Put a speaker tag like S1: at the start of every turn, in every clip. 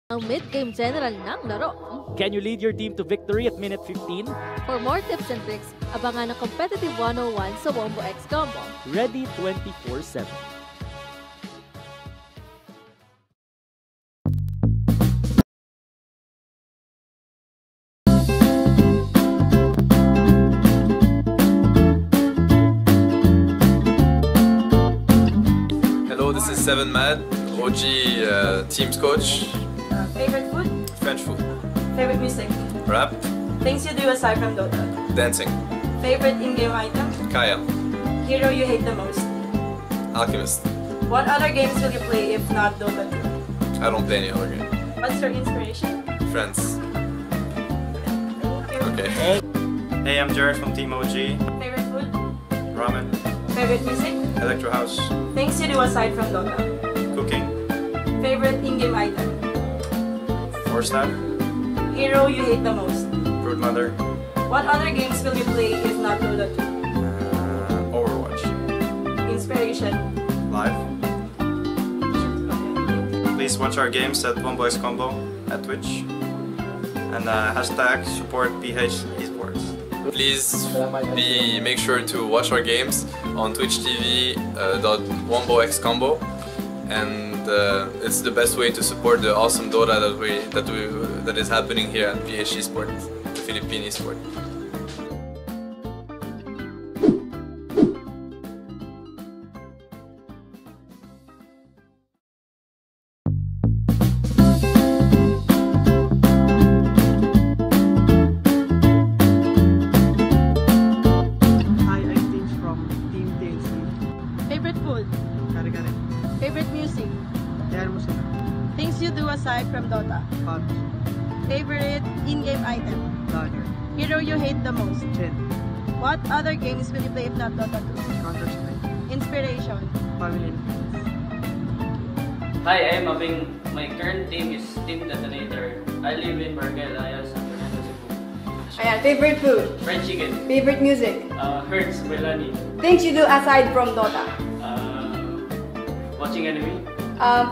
S1: Ang mid-game general ng laro.
S2: Can you lead your team to victory at minute 15?
S1: For more tips and tricks, abangan ang Competitive 101 sa Wombo X Combo.
S2: Ready 24/7.
S3: Hello, this is 7Mad, OG team's coach.
S4: Favorite food?
S3: French food.
S4: Favorite music?
S3: Rap.
S4: Things you do aside from Dota?
S3: Dancing.
S4: Favorite in-game item?
S3: Kaya.
S4: Hero you hate the most?
S3: Alchemist.
S4: What other games will you play if not Dota 2?
S3: I don't play any other game.
S4: What's your inspiration?
S3: Friends. Okay.
S5: Hey, I'm Jared from Team OG.
S4: Favorite food?
S5: Ramen.
S4: Favorite music?
S5: Electro House.
S4: Things you do aside from Dota?
S5: Cooking.
S4: Favorite in-game item?
S5: Force Stab.
S4: Hero you hate the most?
S5: Brood Mother.
S4: What other games will you play if not Dota 2?
S5: Overwatch.
S4: Inspiration?
S5: Live. Please watch our games at Wombo X Combo at Twitch. And hashtag support PH Esports.
S3: Please make sure to watch our games on Twitch TV .womboxcombo, and it's the best way to support the awesome Dota that is happening here at PH Esports, the Philippine Esport.
S4: Favorite food?
S6: Kare-kare.
S4: Favorite music?
S6: Yan mo sila.
S4: Things you do aside from Dota?
S6: Pubs.
S4: Favorite in-game item?
S6: Dagger.
S4: Hero you hate the most?
S6: Chin.
S4: What other games will you play if not Dota 2?
S6: Counter-Strike.
S4: Inspiration?
S6: Family and friends.
S7: Hi, I am Abing. My current team is Team Detonator. I live in Barangay Layas, San Fernando, Cebu.
S4: Ayan, favorite food?
S7: Fried chicken.
S4: Favorite music?
S7: Hertz, Melanie.
S4: Things you do aside from Dota?
S7: Watching anime.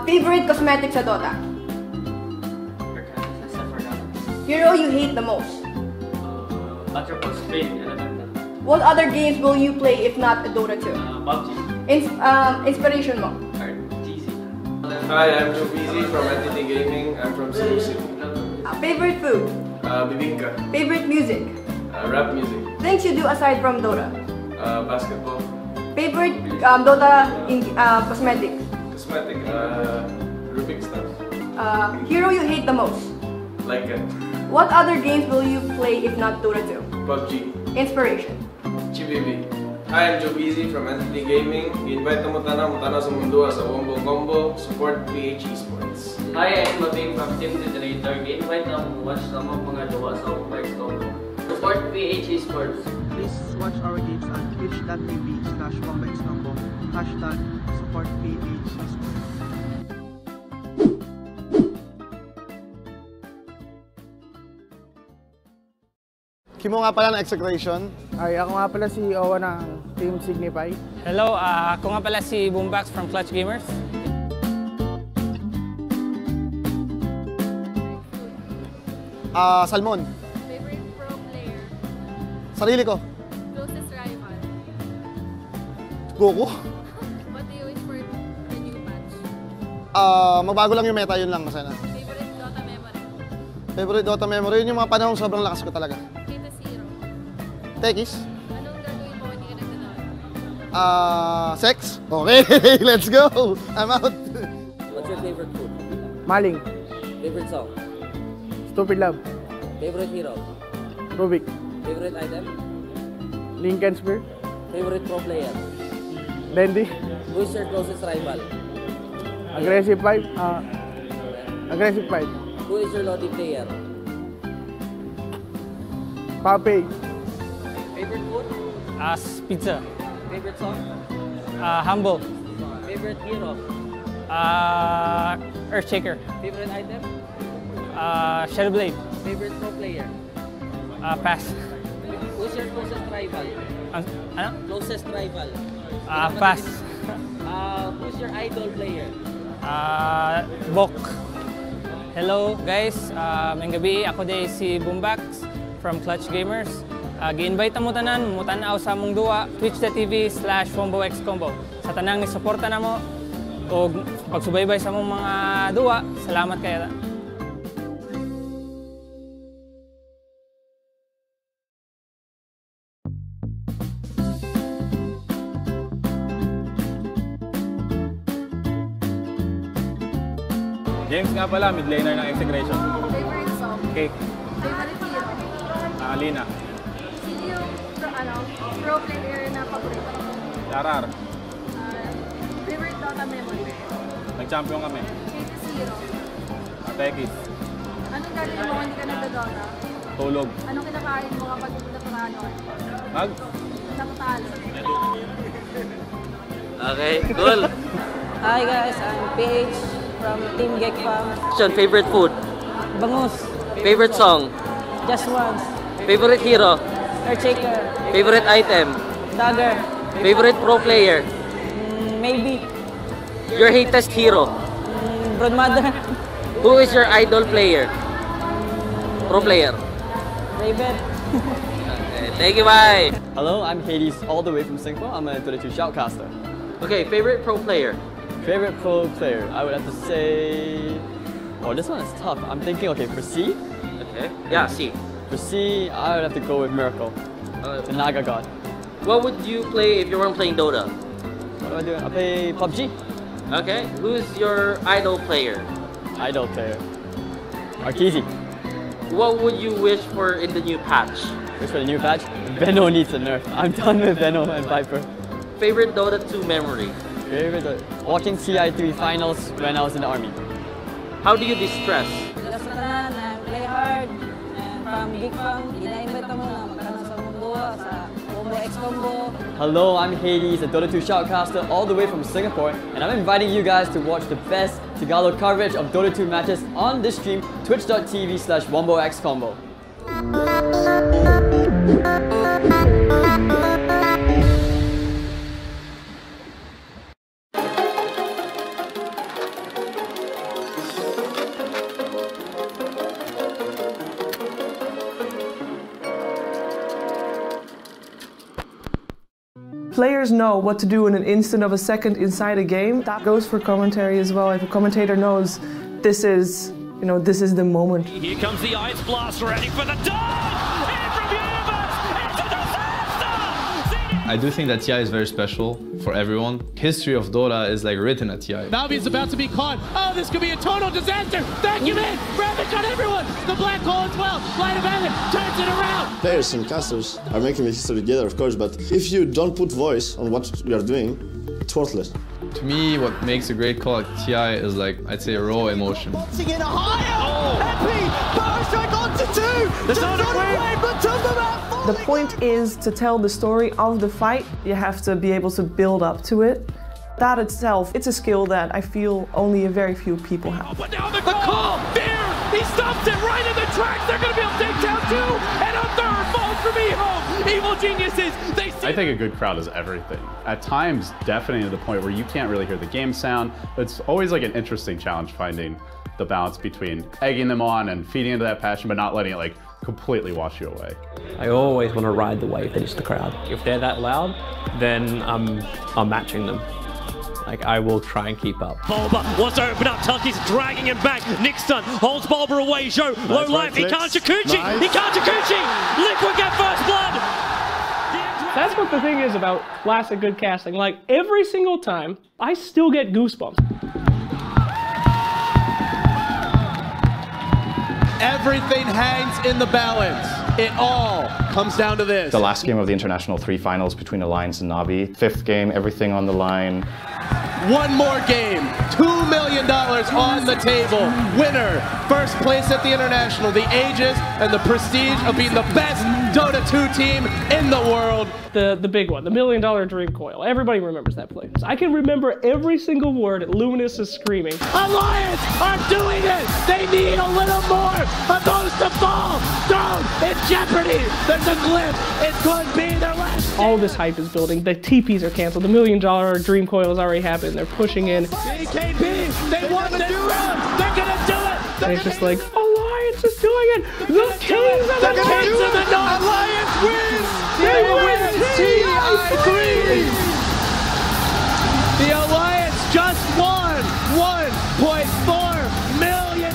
S4: Favorite cosmetics sa Dota? Hero you hate the most?
S7: Atropos, Pain, Elemental.
S4: What other games will you play if not Dota 2?
S7: PUBG.
S4: Inspiration mo?
S7: TNC.
S8: Hi, I'm Bo3 from Entity Gaming. I'm from Cebu City.
S4: Favorite food?
S8: Bibingka.
S4: Favorite music?
S8: Rap music.
S4: Things you do aside from Dota?
S8: Basketball.
S4: Favorite Dota cosmetics?
S8: Cosmetic. Rubik stuff.
S4: Hero you hate the most?
S8: Like it.
S4: What other games will you play if not Dota 2?
S8: PUBG.
S4: Inspiration?
S8: GBB. Hi, I'm Bo3 from Entity Gaming. I-invite mo tana sa mundo sa Wombo Combo. Support PH Esports.
S7: Hi, I am Abing from Team Detonator. Invite na watch sa mga gawa sa Wombo X Combo. Support PH Esports.
S6: Please watch our games at twitch.tv/wombexcombo. Hashtag support PH Esports.
S9: Kimo nga pala ng execration.
S10: Ay, ako nga pala si Owa ng Team Signify.
S11: Hello, ako nga pala si Boombox from Clutch Gamers.
S9: Salmon.
S1: Favorite pro player?
S9: Sarili ko.
S1: Closest rival?
S9: Goku.
S1: What do you wish for the new patch?
S9: Magbago lang yung meta, yun lang masana.
S1: Favorite Dota memory?
S9: Favorite Dota memory, yun yung mga panahong sobrang lakas ko talaga.
S1: Greatest hero?
S9: Tekis.
S1: Anong gagawin mo hindi ka nagdadaan?
S9: Sex. Okay, let's go. I'm out.
S7: What's your favorite food?
S10: Maling.
S7: Favorite song?
S10: Stupid Love.
S7: Favorite hero?
S10: Rubik.
S7: Favorite item?
S10: Lincoln Spear.
S7: Favorite pro player?
S10: Dandy.
S7: Who is your closest rival?
S10: Aggressive 5. Aggressive 5.
S7: Who is your Lodi player?
S10: Pape.
S7: Favorite food?
S11: Pizza.
S7: Favorite song?
S11: Humble.
S7: Favorite hero?
S11: Earthshaker.
S7: Favorite item?
S11: Shadowblade.
S7: Favorite pro player?
S11: Pass.
S7: Who's your closest rival?
S11: Ano?
S7: Closest rival?
S11: Pass.
S7: Who's your idol player?
S11: Bok. Hello guys, mayong gabi. Ako day si Boombax from Clutch Gamers. Gi-invite mo tanan, mutanaw sa among duwa, twitch.tv/WomboXcombo. Sa tanang ni suporta na mo, o pagsubaybay sa among mga duwa, salamat kayo.
S12: James nga pala, mid laner ng integration.
S1: Favorite song?
S12: Cake.
S1: Favorite hero?
S12: Alina.
S1: Sino yung pro player na paborito mo?
S12: Larar.
S1: Favorite Dota memory?
S12: Nag-champion kami.
S1: Favorite hero?
S12: Atekis.
S1: Anong gagawin mo kung hindi ka nagdodota?
S12: Tulog.
S1: Anong kinakain mo kapag natutano? Natatalo.
S13: Okay, cool.
S14: Hi guys, I'm PH from Team Geek.
S13: Favorite food?
S14: Bangus.
S13: Favorite song?
S14: Just Once.
S13: Favorite hero?
S14: Earthshaker.
S13: Favorite item?
S14: Dagger.
S13: Favorite pro player?
S14: Maybe.
S13: Your hatest hero?
S14: Broadmother.
S13: Who is your idol player? Pro player?
S14: Raven.
S13: Okay, thank you, bye.
S15: Hello, I'm Hades, all the way from Singapore. I'm a Dota 2 shoutcaster.
S13: Okay, favorite pro player?
S15: Favorite pro player, I would have to say... Oh, this one is tough. I'm thinking, okay, for C?
S13: Okay, yeah, C.
S15: For C, I would have to go with Miracle, the Naga God.
S13: What would you play if you weren't playing Dota?
S15: What do I do? I play PUBG.
S13: Okay, who's your idol player?
S15: Idol player. Arkeezy.
S13: What would you wish for in the new patch?
S15: Wish for the new patch? Veno needs a nerf. I'm done with Veno and Viper.
S13: Favorite Dota 2 memory?
S15: Favorite watching CI3 finals when I was in the army.
S13: How do you distress?
S14: Play hard. And from Geek ina-invite mo na magkaroon sa mundo sa WomboXcombo.
S15: Hello, I'm Hades, a Dota 2 shoutcaster all the way from Singapore, and I'm inviting you guys to watch the best Tagalog coverage of Dota 2 matches on this stream, twitch.tv/WomboXcombo.
S16: Players know what to do in an instant of a second inside a game. That goes for commentary as well. If a commentator knows this is, this is the moment.
S17: Here comes the Ice Blast ready for the dog! In from Universe! It's a disaster!
S18: I do think that TI is very special for everyone. History of Dota is like written at TI.
S17: Navi is about to be caught. Oh, this could be a total disaster! Vacuum in! Ravage on everyone! The black hole as well! Light of Heaven turns it around!
S19: Players and casters are making the history together, of course, but if you don't put voice on what you are doing, it's worthless.
S18: To me, what makes a great call at TI is like, I'd say, raw emotion.
S17: Boxing in a higher! Epi! Power strike onto two! Just on a way, but took them out!
S16: The point is to tell the story of the fight. You have to be able to build up to it. That itself, it's a skill that I feel only a very few people have.
S17: But now the call! There! He stops it right in the tracks! They're gonna be able to take down two! And a third falls from Evil! Evil geniuses!
S20: I think a good crowd is everything. At times, deafening to the point where you can't really hear the game sound. It's always like an interesting challenge finding the balance between egging them on and feeding into that passion, but not letting it like completely wash you away.
S21: I always want to ride the wave that is the crowd. If they're that loud, then I'm matching them. Like, I will try and keep up.
S17: Bulba wants to open up. Tucky's dragging him back. Nixon holds Bulba away. Joe, low life. He can't Jacuzzi. Nice. He can't Jacuzzi. Liquid get first blood.
S22: That's what the thing is about classic good casting. Like, every single time, I still get goosebumps.
S23: Everything hangs in the balance. It all comes down to this.
S24: The last game of the International 3 finals between Alliance and Navi. 5th game, everything on the line.
S23: One more game, $2 million on the table. Winner, first place at the International, the ages and the prestige of being the best Dota 2 team in the world.
S22: The big one, the $1 million dream coil. Everybody remembers that place. I can remember every single word Luminous is screaming.
S17: Alliance are doing it! They need a little more! Opposed to fall! Down in jeopardy! There's a glimpse! It could be their last!
S22: All this hype is building. The TPs are canceled. The $1 million dream coil has already happened. They're pushing in.
S17: BKB! They want this round! They're gonna do it!
S22: And it's just like, Alliance is doing it! The Kings of the North!
S17: Alliance wins!
S22: They win
S17: TI3! The Alliance just won $1.4 million!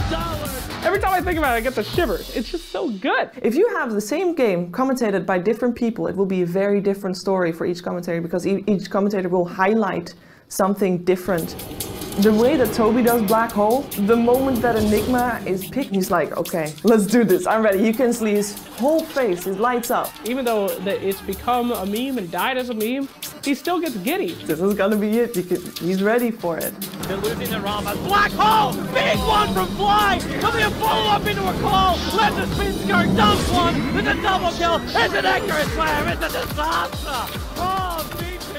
S22: Every time I think about it, I get the shivers. It's just so good.
S16: If you have the same game commentated by different people, it will be a very different story for each commentator, because each commentator will highlight something different. The way that Toby does Black Hole, the moment that Enigma is picked, he's like, okay, let's do this, I'm ready. You can see his whole face, his lights up.
S22: Even though it's become a meme and died as a meme, he still gets giddy.
S16: This is gonna be it. He's ready for it.
S17: They're losing their Rama. Black Hole! Big one from Fly! Coming a follow-up into a call! Let the spin skirt dumps one! It's a double kill! It's an accurate slam! It's a disaster! Oh, VP!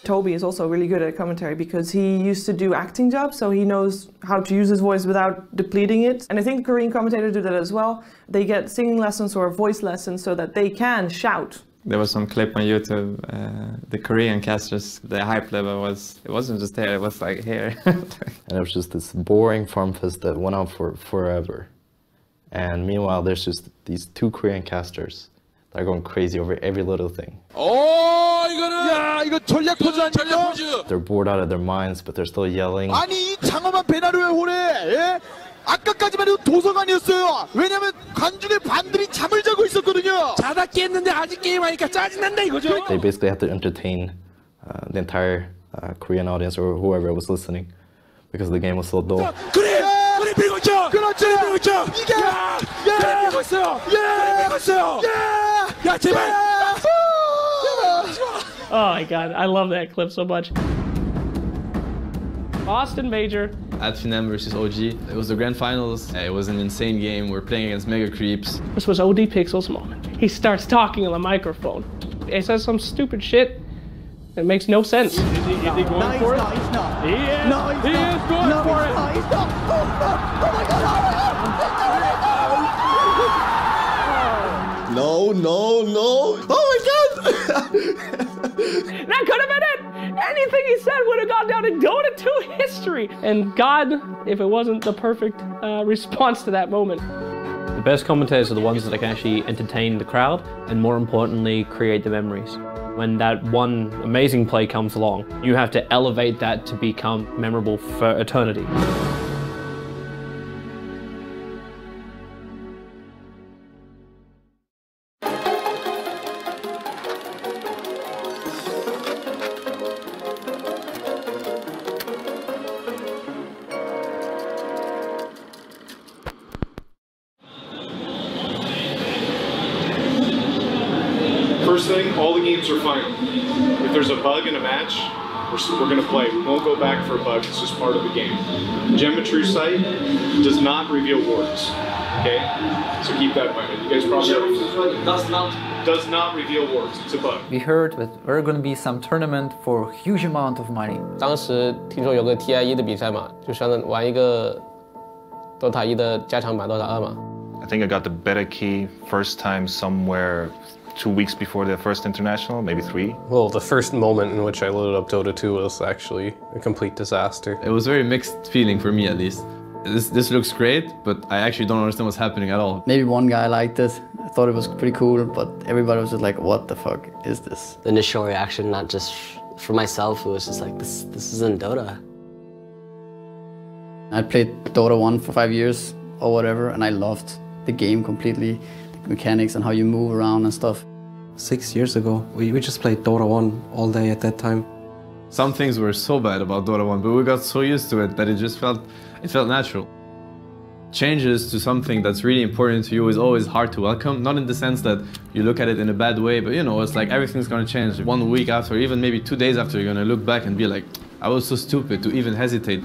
S16: Toby is also really good at commentary because he used to do acting jobs, so he knows how to use his voice without depleting it. And I think Korean commentators do that as well. They get singing lessons or voice lessons so that they can shout.
S2: There was some clip on YouTube, the Korean casters, the hype level it wasn't just there, it was like here.
S3: And it was just this boring farm fest that went on for forever. And meanwhile, there's just these two Korean casters that are going crazy over every little thing.
S17: 이거 전략 포즈 아니에요?
S3: They're bored out of their minds, but they're still yelling.
S17: 아니 이 장엄한 배나루의 홀에 예? 아까까지만 해도 도서관이었어요. 왜냐면 관중의 반들이 잠을 자고 있었거든요. 자다 깼는데 아직 게임하니까 짜증난다 이거죠.
S3: They basically had to entertain the entire Korean audience or whoever was listening because the game was so dull.
S17: 그래 밀고 있죠. 그렇지 밀고 있죠. 이게 밀고 있어요. 밀고 있어요. 야 제발.
S22: Oh my god, I love that clip so much. Boston Major.
S18: Adfinem versus OG. It was the grand finals. It was an insane game. We're playing against Mega Creeps.
S22: This was OD Pixel's moment. He starts talking on the microphone. He says some stupid shit that makes no sense.
S17: Is he going for it? No, he's not.
S22: He is.
S17: No, he's
S22: he
S17: not.
S22: is going
S17: no,
S22: for
S17: he's
S22: it.
S17: Not. He's not. Oh my God.
S19: No, no, no. Oh my God.
S22: That could have been it! Anything he said would have gone down in Dota 2 history! And God, if it wasn't the perfect response to that moment.
S21: The best commentators are the ones that can actually entertain the crowd and, more importantly, create the memories. When that one amazing play comes along, you have to elevate that to become memorable for eternity.
S4: First thing, all the games are final. If there's a bug in a match, we're going to play. We won't go back for a bug. It's just part of the game. Geometry site does not reveal wards. Okay? So keep that in mind. You guys probably does not reveal wards. It's a bug.
S5: We heard that there are going to be some tournament for a huge amount of money.
S25: 当时听说有个 TI1 的比赛嘛，就相当于玩一个 Dota 1的加强版 Dota 2嘛。
S26: I think I got the beta key first time somewhere 2 weeks before the first international, maybe 3.
S27: Well, the first moment in which I loaded up Dota 2 was actually a complete disaster.
S18: It was a very mixed feeling for me, at least. This looks great, but I actually don't understand what's happening at all.
S28: Maybe one guy liked it. I thought it was pretty cool, but everybody was just like, what the fuck is this?
S29: The initial reaction, not just for myself, it was just like, this isn't Dota.
S28: I played Dota 1 for 5 years or whatever, and I loved the game completely. The mechanics and how you move around and stuff.
S30: 6 years ago, we just played Dota 1 all day at that time.
S18: Some things were so bad about Dota 1, but we got so used to it that it felt natural. Changes to something that's really important to you is always hard to welcome, not in the sense that you look at it in a bad way, but you know, it's like everything's gonna change. 1 week after, even maybe 2 days after, you're gonna look back and be like, I was so stupid to even hesitate.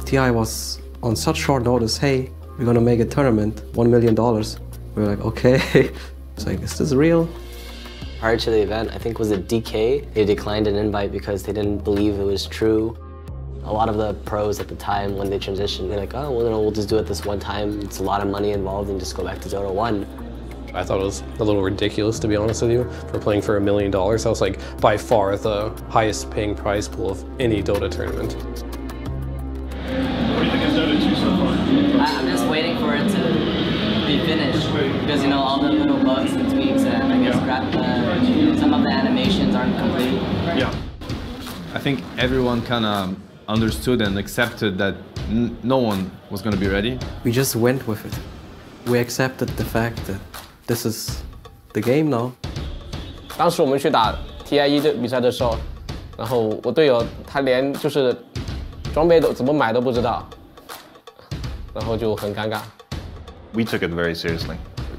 S30: TI was on such short notice, hey, we're gonna make a tournament, $1 million. We were like, okay. It's like, is this real?
S29: Prior to the event, I think was it DK? They declined an invite because they didn't believe it was true. A lot of the pros at the time, when they transitioned, they're like, oh, well, we'll just do it this one time. It's a lot of money involved and just go back to Dota 1.
S27: I thought it was a little ridiculous, to be honest with you, for playing for $1 million. That was like by far the highest paying prize pool of any Dota tournament.
S25: finish because, you know, all the little bugs and tweaks and I guess some of the animations aren't complete.
S18: Yeah. I think everyone kind of understood and accepted that no one was going to be ready.
S30: We just went with it. We accepted the fact that this is the game now.
S25: 当时我们去打 TI1 比赛的时候，然后我队友他连就是装备都怎么买都不知道，然后就很尴尬。
S26: We took it very seriously.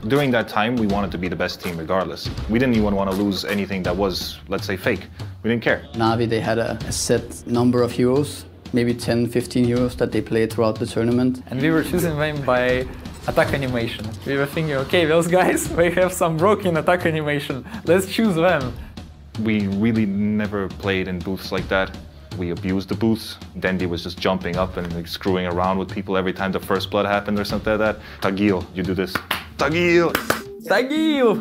S26: During that time, we wanted to be the best team regardless. We didn't even want to lose anything that was, let's say, fake. We didn't care.
S28: Na'Vi, they had a set number of heroes, maybe 10, 15 heroes that they played throughout the tournament.
S5: And we were choosing them by attack animation. We were thinking, okay, those guys, they have some broken attack animation. Let's choose them.
S26: We really never played in booths like that. We abused the booths. Dendi was just jumping up and like, screwing around with people every time the first blood happened or something like that. Tagil, you do this. Tagil!
S5: Tagil!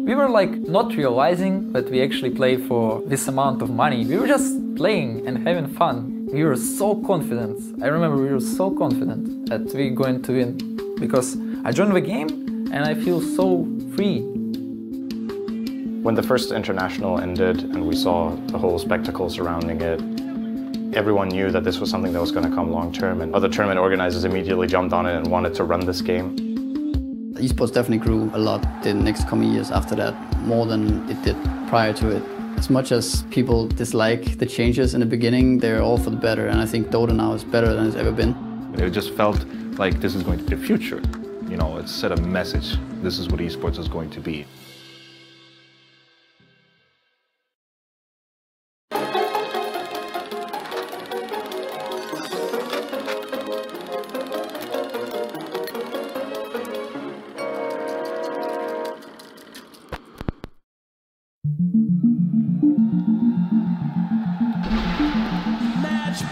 S5: We were like not realizing that we actually play for this amount of money. We were just playing and having fun. We were so confident. I remember we were so confident that we're going to win because I joined the game and I feel so free.
S24: When the first international ended and we saw the whole spectacle surrounding it, everyone knew that this was something that was going to come long term, and other tournament organizers immediately jumped on it and wanted to run this game.
S28: Esports definitely grew a lot the next coming years after that, more than it did prior to it. As much as people dislike the changes in the beginning, they're all for the better, and I think Dota now is better than it's ever been.
S26: It just felt like this is going to be the future. You know, it set a message. This is what esports is going to be.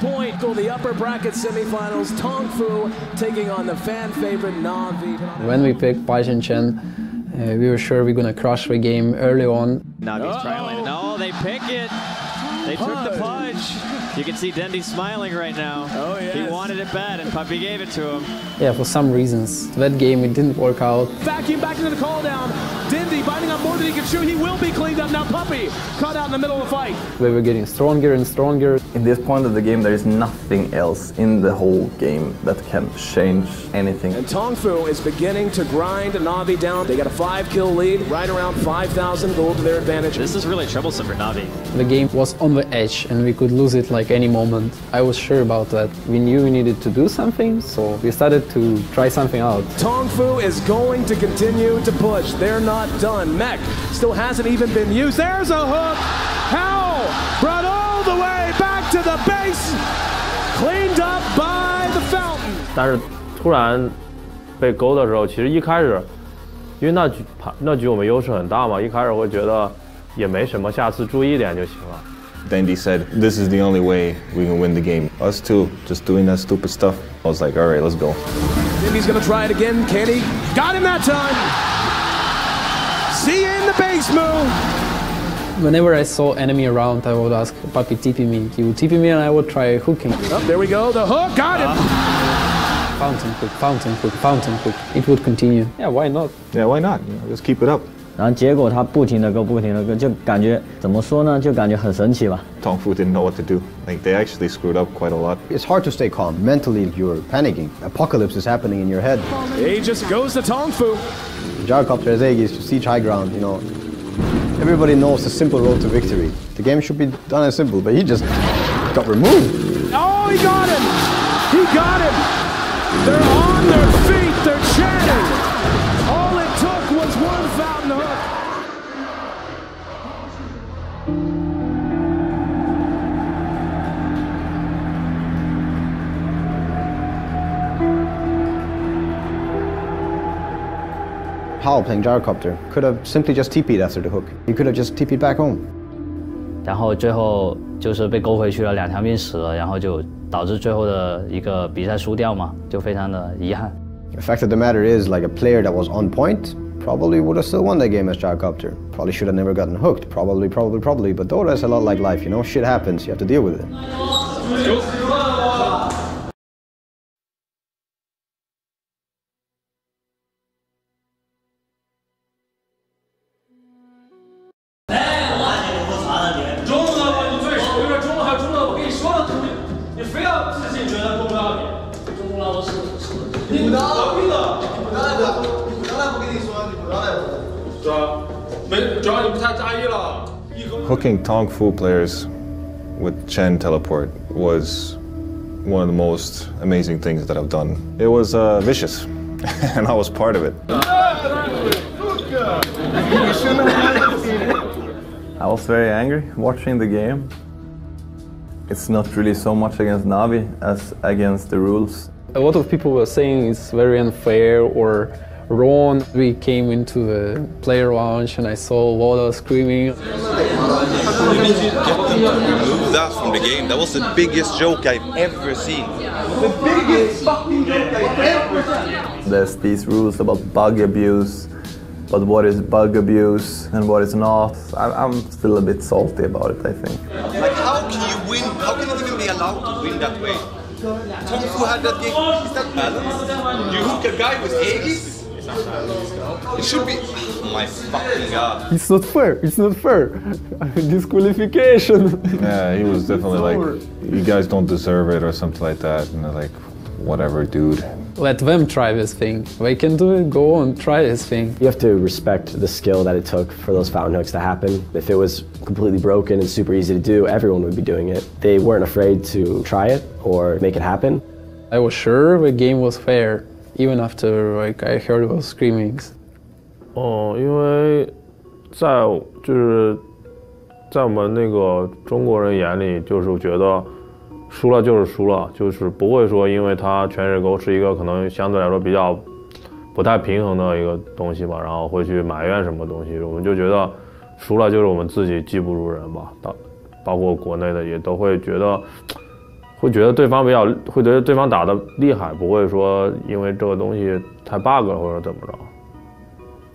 S23: Point to the upper bracket semifinals. Tong Fu taking on the fan favorite Na'Vi.
S28: When we picked Baijian Chen, we were sure we were going to crush the game early on.
S17: Navi's trialing. No, they pick it. They took the punch. You can see Dendi smiling right now. Oh, yes. He wanted it bad, and Puppy gave it to him.
S28: Yeah, for some reasons. That game, it didn't work out.
S23: Vacuum back into the call down. Dendi biting up more than he can chew. He will be cleaned up. Now Puppy caught out in the middle of the fight.
S28: We were getting stronger and stronger.
S1: In this point of the game, there is nothing else in the whole game that can change anything.
S23: And Tong Fu is beginning to grind Na'Vi down. They got a 5-kill lead, right around 5,000 gold to their advantage.
S17: This is really troublesome for Na'Vi.
S28: The game was on the edge, and we could lose it like any moment. I was sure about that. We knew we needed to do something, so we started to try something out.
S23: Tong Fu is going to continue to push. They're not done. Mech still hasn't even been used. There's a hook. Howell brought all the way back to the base. Cleaned up by the fountain.
S21: 但是突然被勾的时候，其实一开始，因为那局我们优势很大嘛，一开始会觉得也没什么，下次注意一点就行了。
S26: Dendi said, this is the only way we can win the game. Us two, just doing that stupid stuff. I was like, all right, let's go.
S23: Dendi's gonna try it again. Can he? Got him that time. See you in the base move.
S28: Whenever I saw enemy around, I would ask Papi TP me. He would TP me and I would try hooking.
S23: Oh, there we go, the hook, got him!
S28: Fountain hook, fountain hook, fountain hook. It would continue.
S26: Yeah, why not? Yeah, why not? You know, just keep it up.
S6: 然后结果他不停的go，就感觉怎么说呢？就感觉很神奇吧。
S26: Tong Fu didn't know what to do. Like they actually screwed up quite a lot.
S7: It's hard to stay calm. Mentally, you're panicking. Apocalypse is happening in your head.
S23: He just goes to Tong Fu.
S7: Gyrocopter as Aegis to siege high ground. You know, everybody knows the simple road to victory. The game should be done as simple, but he just got removed.
S23: Oh, he got him! He got him! They're on their feet. They're chatting. All it took was one fountain hook.
S7: Howell playing Gyrocopter could have simply just TP'd after the hook. He could have just TP'd back home.
S6: 然后最后就是被勾回去了，2条命死了，然后就导致最后的一个比赛输掉嘛，就非常的遗憾。
S7: The fact of the matter is, like a player that was on point probably would have still won that game as Gyrocopter. Probably should have never gotten hooked. Probably. But Dota is a lot like life, you know? Shit happens, you have to deal with it.
S26: Hooking Tong Fu players with Chen teleport was one of the most amazing things that I've done. It was vicious, and I was part of it.
S1: I was very angry watching the game. It's not really so much against Navi as against the rules.
S8: A lot of people were saying it's very unfair or wrong. We came into the player lounge and I saw a lot of screaming.
S9: We need to get them to remove that from the game. That was the biggest joke I've ever seen.
S17: The biggest fucking joke I've ever seen.
S1: There's these rules about bug abuse, but what is bug abuse and what is not. I'm still a bit salty about it, I think.
S9: Like, how can you win? How can it even be allowed to win that way? Tong Fu had that game. Is that balanced? You hook a guy with Aegis? It should be. Oh my fucking god.
S8: It's not fair, it's not fair. Disqualification.
S26: Yeah, he was definitely like, you guys don't deserve it or something like that. And they're like, whatever, dude.
S8: Let them try this thing. They can do it, go on, try this thing.
S10: You have to respect the skill that it took for those fountain hooks to happen. If it was completely broken and super easy to do, everyone would be doing it. They weren't afraid to try it or make it happen.
S8: I was sure the game was fair, even after like I heard those screamings.
S11: 因为在我们那个中国人眼里，就是觉得输了就是输了，就是不会说因为它全日勾是一个可能相对来说比较不太平衡的一个东西吧，然后会去埋怨什么东西。我们就觉得输了就是我们自己技不如人吧，包括国内的也都会觉得对方会觉得对方打得厉害，不会说因为这个东西太 bug 了或者怎么着。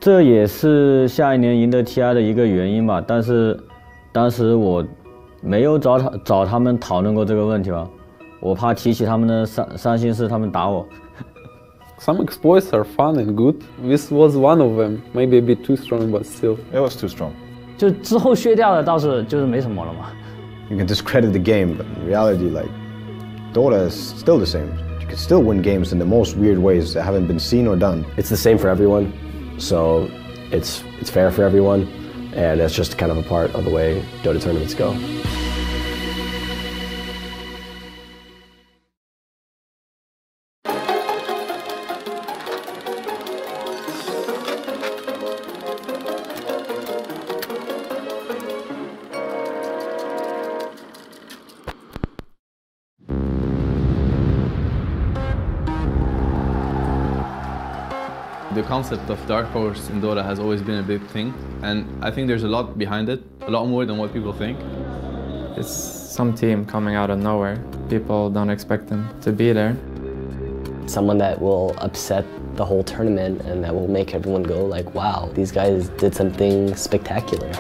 S6: 这也是下一年赢得 TI 的一个原因吧，但是当时我没有找他们讨论过这个问题吧，我怕提起他们的伤心事，他们打我。
S8: Some exploits are fun and good. This was one of them. Maybe a bit too strong, but still.
S26: It was too strong.
S6: 就之后削掉的倒是就是没什么了嘛。
S7: You can discredit the game, but in reality, like, Dota is still the same. You can still win games in the most weird ways that haven't been seen or done.
S10: It's the same for everyone, so it's fair for everyone, and it's just kind of a part of the way Dota tournaments go.
S18: The concept of Dark Horse in Dota has always been a big thing, and I think there's a lot behind it, a lot more than what people think.
S2: It's some team coming out of nowhere. People don't expect them to be there.
S29: Someone that will upset the whole tournament and that will make everyone go like, wow, these guys did something spectacular.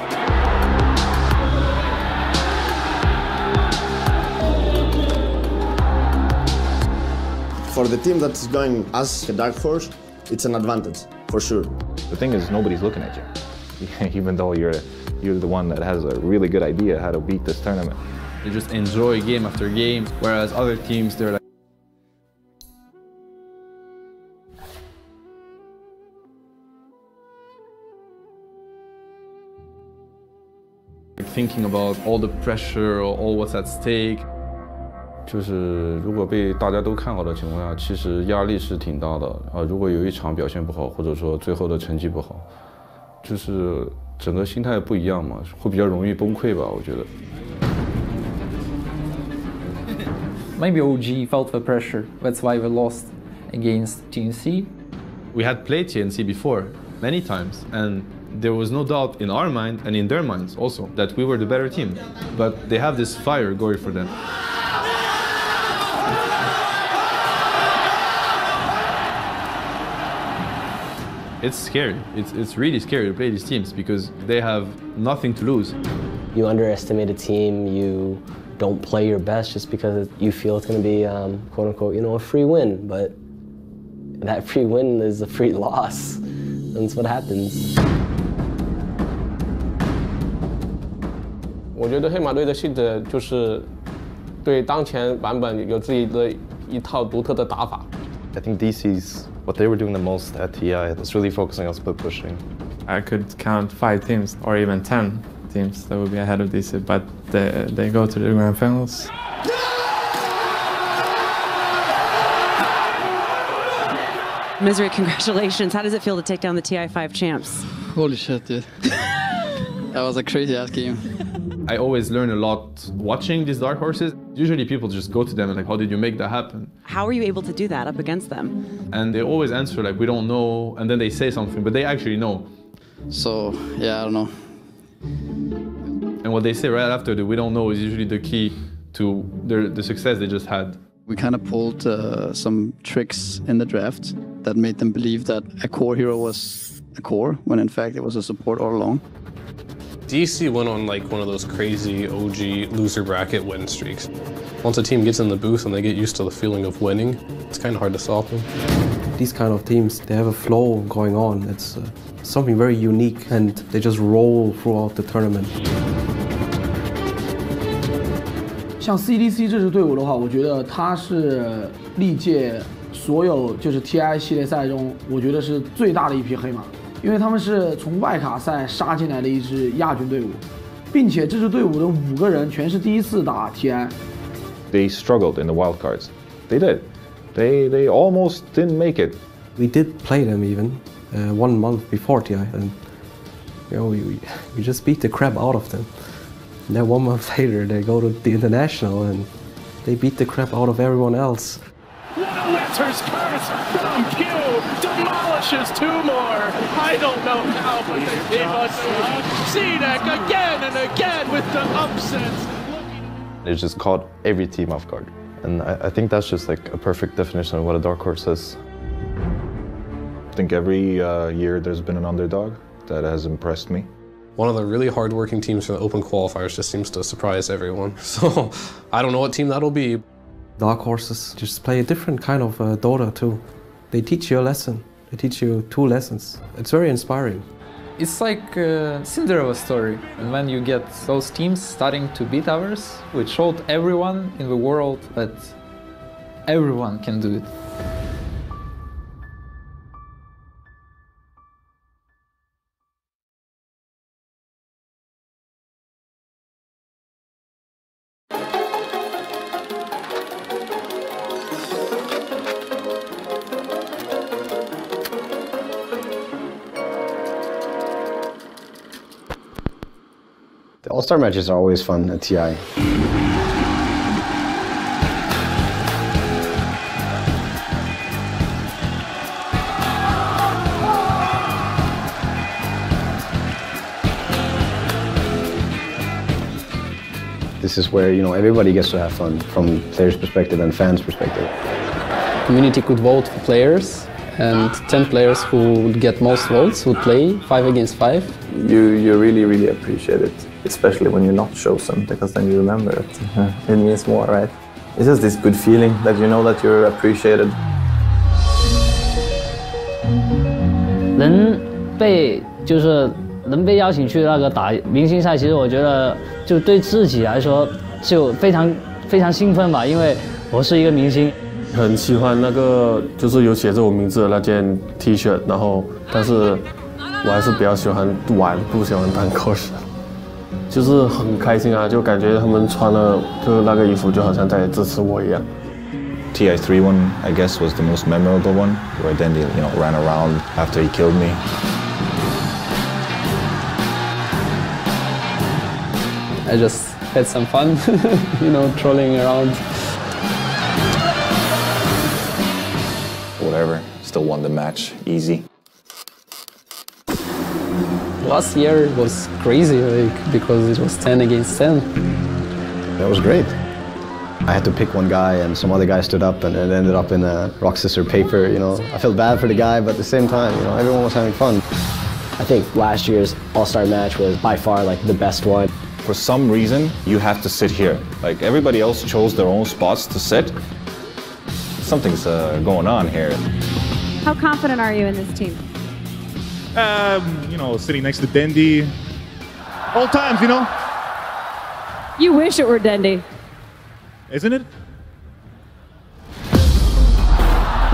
S19: For the team that's going as a Dark Horse, it's an advantage, for sure.
S26: The thing is, nobody's looking at you, even though you're the one that has a really good idea how to beat this tournament.
S18: They just enjoy game after game, whereas other teams, they're like, thinking about all the pressure or all what's at stake.
S12: 就是如果被大家都看好的情况下，其实压力是挺大的啊。如果有一场表现不好，或者说最后的成绩不好，就是整个心态不一样嘛，会比较容易崩溃吧，我觉得。
S8: Maybe OG felt the pressure. That's why we lost against TNC.
S18: We had played TNC before, many times, and there was no doubt in our mind and in their minds also that we were the better team. But they have this fire going for them. It's scary. It's really scary to play these teams because they have nothing to lose.
S29: You underestimate a team, you don't play your best just because you feel it's going to be, quote unquote, a free win. But that free win is a free loss. That's what happens.
S22: 我觉得黑马队的性质就是对当前版本有自己的一套独特的打法。
S3: I think DC's what they were doing the most at TI was really focusing on split pushing.
S2: I could count 5 teams or even 10 teams that would be ahead of DC, but they go to the grand finals.
S4: Misery, congratulations. How does it feel to take down the TI5 champs?
S5: Holy shit, dude. That was a crazy ass game.
S18: I always learn a lot watching these dark horses. Usually people just go to them and like, how did you make that happen?
S4: How are you able to do that up against them?
S18: And they always answer like, we don't know, and then they say something, but they actually know.
S5: So, yeah, I don't know.
S18: And what they say right after the we don't know is usually the key to the success they just had.
S5: We kind of pulled some tricks in the draft that made them believe that a core hero was a core, when in fact it was a support all along.
S13: DC went on like one of those crazy OG loser bracket win streaks. Once a team gets in the booth and they get used to the feeling of winning, it's kind of hard to stop them.
S14: These kind of teams, they have a flow going on. It's something very unique, and they just roll throughout the tournament.
S15: 像 CDC 这支队伍的话，我觉得它是历届所有就是 TI 系列赛中，我觉得是最大的一匹黑马，因为他们是从外卡赛杀进来的一支亚军队伍，并且这支队伍的5个人全是第一次打 TI。They
S26: struggled in the wildcards. They did. They almost didn't make it.
S14: We did play them even 1 month before TI, and you know we just beat the crap out of them. And then 1 month later, they go to the international and they beat the crap out of everyone else.
S17: What a winter's curse from Q demolishes 2 more. I don't know how, but they gave us C-Deck again and again with the upsets.
S3: It just caught every team off guard. And I think that's just like a perfect definition of what a dark horse is.
S26: I think every year there's been an underdog that has impressed me.
S13: One of the really hard-working teams for the open qualifiers just seems to surprise everyone. So I don't know what team that'll be.
S14: Dark horses just play a different kind of Dota too. They teach you a lesson. They teach you 2 lessons. It's very inspiring.
S16: It's like a Cinderella story. And when you get those teams starting to beat ours, we showed everyone in the world that everyone can do it.
S7: The All-Star matches are always fun at TI. This is where, you know, everybody gets to have fun from players' perspective and fans' perspective.
S8: Community could vote for players, and 10 players who would get most votes would play 5 against 5.
S1: You really appreciate it, especially when you're not chosen, because then you remember it. It means more, right? It's just this good feeling that you know that you're appreciated.
S6: 能被邀请去那个打明星赛，其实我觉得就对自己来说就非常兴奋吧，因为我是一个明星。
S11: 很喜欢那个就是有写着我名字的那件 T 恤，然后但是我还是比较喜欢玩，不喜欢当 coach。就是很开心啊，就感觉他们穿了就那个衣服，就好像在支持我一样。
S12: TI3 one, I guess, was the most memorable one, where Dandy, you know, ran around after he killed me.
S8: I just had some fun, you know, trolling around.
S12: Whatever, still won the match, easy.
S8: Last year it was crazy, like, because it was 10 against 10.
S7: That was great. I had to pick one guy and some other guy stood up and it ended up in a rock, scissors, paper, you know. I felt bad for the guy, but at the same time, you know, everyone was having fun.
S10: I think last year's All-Star match was by far like the best one.
S12: For some reason, you have to sit here. Like, everybody else chose their own spots to sit. Something's going on here.
S20: How confident are you in this team?
S25: You know, sitting next to Dendy. Old times, you know?
S20: You wish it were Dendy.
S25: Isn't it?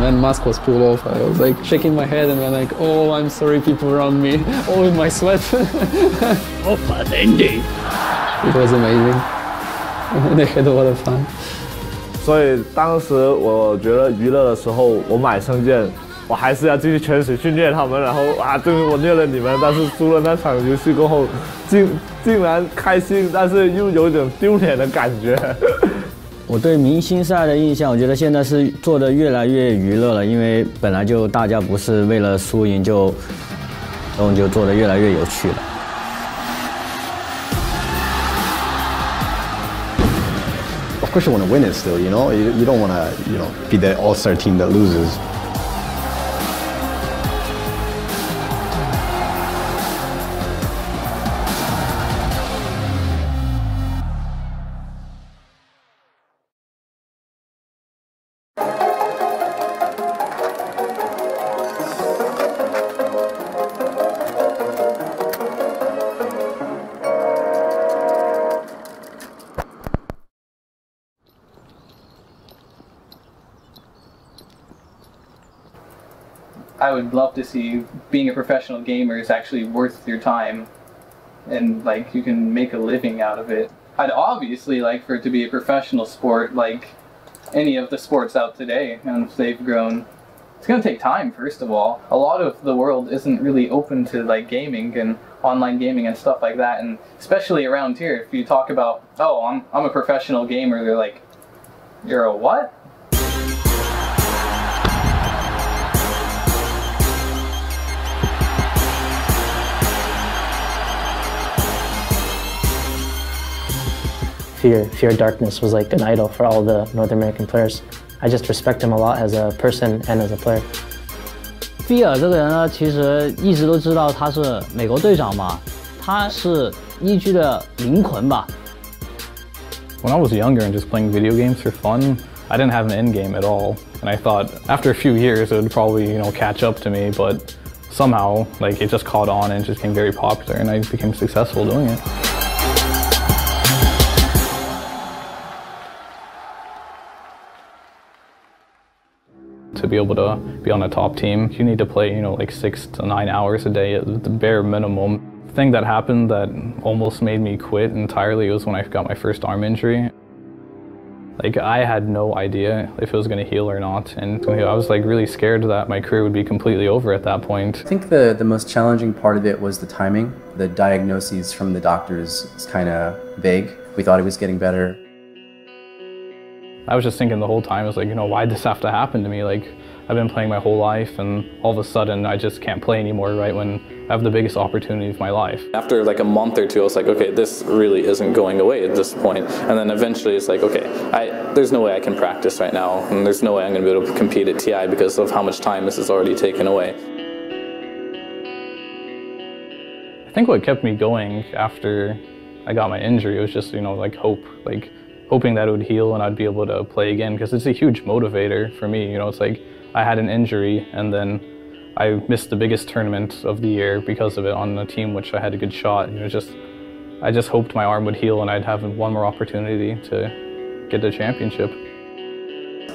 S8: When mask was pulled off, I was like shaking my head and then like, oh, I'm sorry people around me, all in my sweat. It was amazing. And I had a lot of fun.
S9: 所以当时我觉得娱乐的时候，我买圣剑，我还是要继续全水去虐他们，然后终于我虐了你们，但是输了那场游戏过后，竟然开心，但是又有点丢脸的感觉。
S6: 我对明星赛的印象，我觉得现在是做的越来越娱乐了，因为本来就大家不是为了输赢就做的越来越有趣了。
S7: Of course you want to win it still, you know? You don't want to, be the all-star team that loses.
S19: I would love to see being a professional gamer is actually worth your time and like you can make a living out of it. I'd obviously like for it to be a professional sport like any of the sports out today and if they've grown. It's going to take time, first of all. A lot of the world isn't really open to like gaming and online gaming and stuff like that, and especially around here if you talk about, oh, I'm a professional gamer, they're like, you're a what?
S21: Fear Darkness was like an idol for all the North American players. I just respect him a lot as a person and as a player.
S6: Fear 这个人呢，其实一直都知道他是美国队长嘛，他是EG的灵魂吧。
S22: When I was younger and just playing video games for fun, I didn't have an end game at all, and I thought after a few years it would probably catch up to me, but somehow like it just caught on and just became very popular, and I became successful doing it. To be able to be on a top team, you need to play, like 6 to 9 hours a day at the bare minimum. The thing that happened that almost made me quit entirely was when I got my first arm injury. Like, I had no idea if it was going to heal or not, and I was like really scared that my career would be completely over at that point.
S23: I think the most challenging part of it was the timing. The diagnoses from the doctors is kind of vague. We thought he was getting better.
S22: I was just thinking the whole time, I was like, why'd this have to happen to me? Like, I've been playing my whole life and all of a sudden I just can't play anymore right when I have the biggest opportunity of my life.
S24: After like a month or two, I was like, okay, this really isn't going away at this point. And then eventually it's like, okay, there's no way I can practice right now and there's no way I'm going to be able to compete at TI because of how much time this has already taken away.
S22: I think what kept me going after I got my injury was just, like hope. Like, hoping that it would heal and I'd be able to play again because it's a huge motivator for me. It's like I had an injury and then I missed the biggest tournament of the year because of it on a team which I had a good shot. I just hoped my arm would heal and I'd have one more opportunity to get the championship.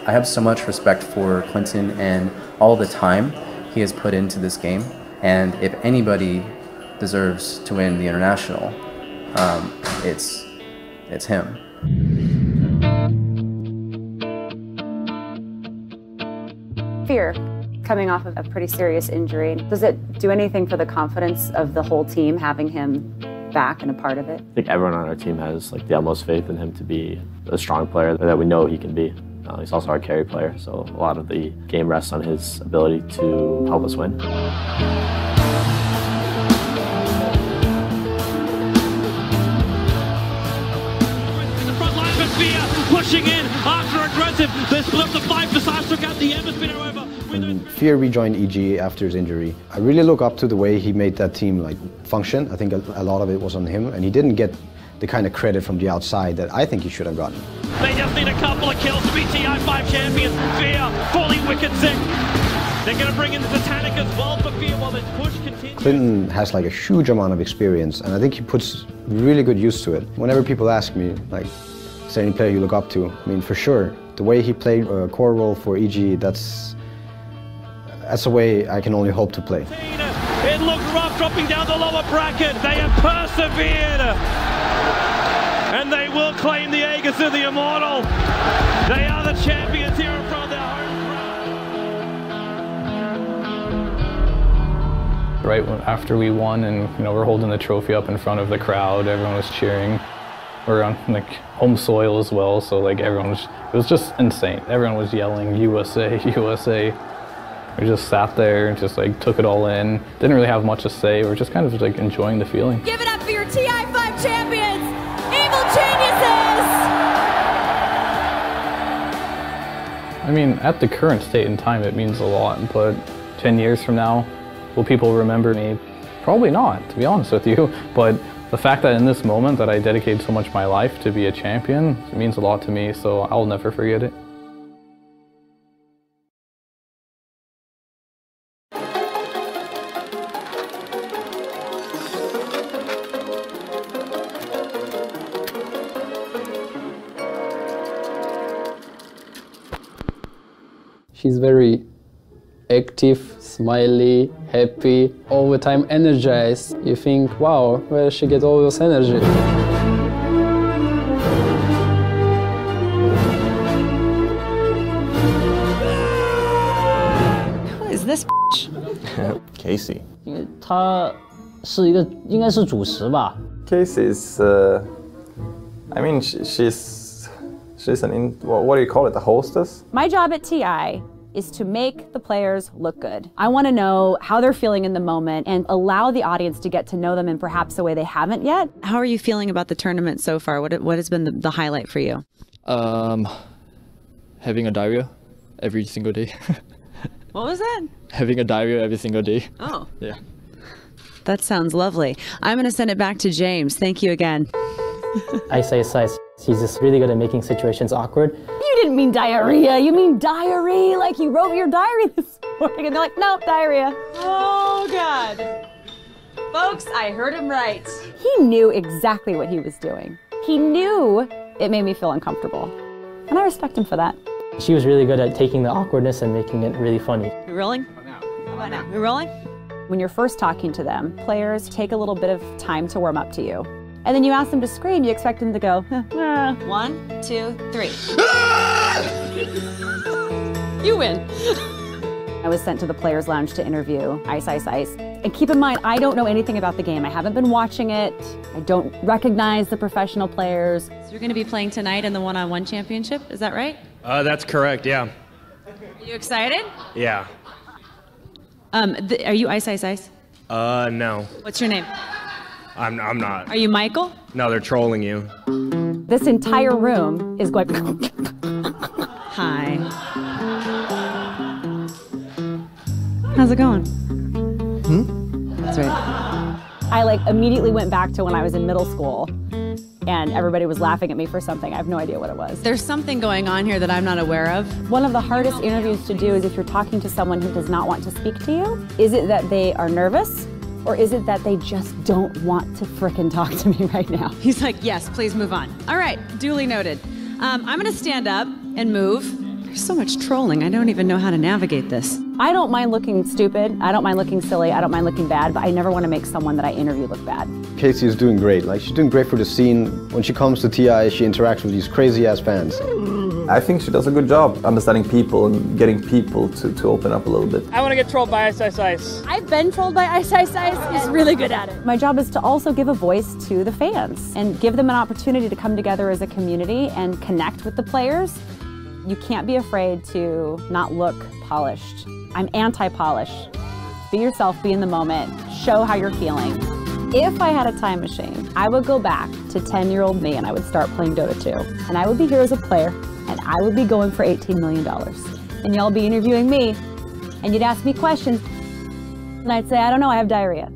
S23: I have so much respect for Clinton and all the time he has put into this game, and if anybody deserves to win the international, it's him.
S27: Fear, coming off of a pretty serious injury. Does it do anything for the confidence of the whole team having him back and a part of it?
S10: I think everyone on our team has the utmost faith in him to be a strong player that we know he can be. He's also our carry player, so a lot of the game rests on his ability to help us win.
S17: Pushing in after aggressive. They split up the 5 to Sash took out the Emma spinner over.
S7: When Fear rejoined EG after his injury, I really look up to the way he made that team function. I think a lot of it was on him, and he didn't get the kind of credit from the outside that I think he should have gotten.
S17: They just need a couple of kills to be TI 5 champions. Fear falling wicked sick. They're going to bring in the Titanic as well for Fear while this push continues.
S7: Clinton has a huge amount of experience, and I think he puts really good use to it. Whenever people ask me, is there any player you look up to? I mean, for sure, the way he played a core role for EG, that's that's a way I can only hope to play.
S17: It looked rough dropping down the lower bracket. They have persevered. And they will claim the Aegis of the Immortal. They are the champions here in front of their home crowd.
S22: Right after we won and we're holding the trophy up in front of the crowd, everyone was cheering. We're on like home soil as well, so like it was just insane. Everyone was yelling USA, USA. We just sat there and just like took it all in. Didn't really have much to say. We're just kind of like enjoying the feeling.
S20: Give it up for your TI5 champions, Evil Geniuses!
S22: I mean, at the current state and time, it means a lot, but 10 years from now, will people remember me? Probably not, to be honest with you, but the fact that in this moment that I dedicated so much of my life to be a champion, it means a lot to me, so I'll never forget it.
S8: She's very active, smiley, happy, all the time energized. You think, wow, where does she get all this energy?
S27: Who is this bitch?
S1: Casey.
S6: 他是一个应该是主持吧。
S1: Casey is, I mean, she's what do you call it? A hostess?
S27: My job at TI is to make the players look good. I want to know how they're feeling in the moment and allow the audience to get to know them in perhaps a way they haven't yet. How are you feeling about the tournament so far? What has been the highlight for you?
S2: Having a diarrhea every single day.
S27: What was that?
S2: Having a diarrhea every single day.
S27: Oh.
S2: Yeah.
S27: That sounds lovely. I'm going to send it back to James. Thank you again.
S21: Ice. He's just really good at making situations awkward.
S27: You didn't mean diarrhea, you mean diary, like you wrote your diary this morning and they're like, nope, diarrhea. Oh God. Folks, I heard him right. He knew exactly what he was doing. He knew it made me feel uncomfortable. And I respect him for that.
S21: She was really good at taking the awkwardness and making it really funny.
S27: We rolling? How about now? We rolling? When you're first talking to them, players take a little bit of time to warm up to you. And then you ask them to scream, you expect them to go, 1, 2, 3. You win. I was sent to the Players Lounge to interview Ice. And keep in mind, I don't know anything about the game. I haven't been watching it. I don't recognize the professional players. So you're going to be playing tonight in the one-on-one championship, is that right?
S3: That's correct, yeah.
S27: Are you excited?
S3: Yeah.
S27: Are you Ice?
S3: No.
S27: What's your name?
S3: I'm not.
S27: Are you Michael?
S3: No, they're trolling you.
S27: This entire room is going, hi. How's it going? That's right. I immediately went back to when I was in middle school and everybody was laughing at me for something. I have no idea what it was. There's something going on here that I'm not aware of. One of the hardest interviews to do is if you're talking to someone who does not want to speak to you. Is it that they are nervous? Or is it that they just don't want to frickin' talk to me right now? He's like, yes, please move on. All right, duly noted. I'm gonna stand up and move. There's so much trolling, I don't even know how to navigate this. I don't mind looking stupid, I don't mind looking silly, I don't mind looking bad, but I never want to make someone that I interview look bad.
S7: Casey is doing great. She's doing great for the scene. When she comes to TI, she interacts with these crazy-ass fans.
S1: I think she does a good job understanding people and getting people to open up a little bit.
S4: I want to get trolled by Ice.
S27: I've been trolled by Ice. He's really good at it. My job is to also give a voice to the fans and give them an opportunity to come together as a community and connect with the players. You can't be afraid to not look polished. I'm anti-polish. Be yourself, be in the moment, show how you're feeling. If I had a time machine, I would go back to 10-year-old me and I would start playing Dota 2. And I would be here as a player and I would be going for $18 million. And y'all be interviewing me and you'd ask me questions and I'd say, I don't know, I have diarrhea.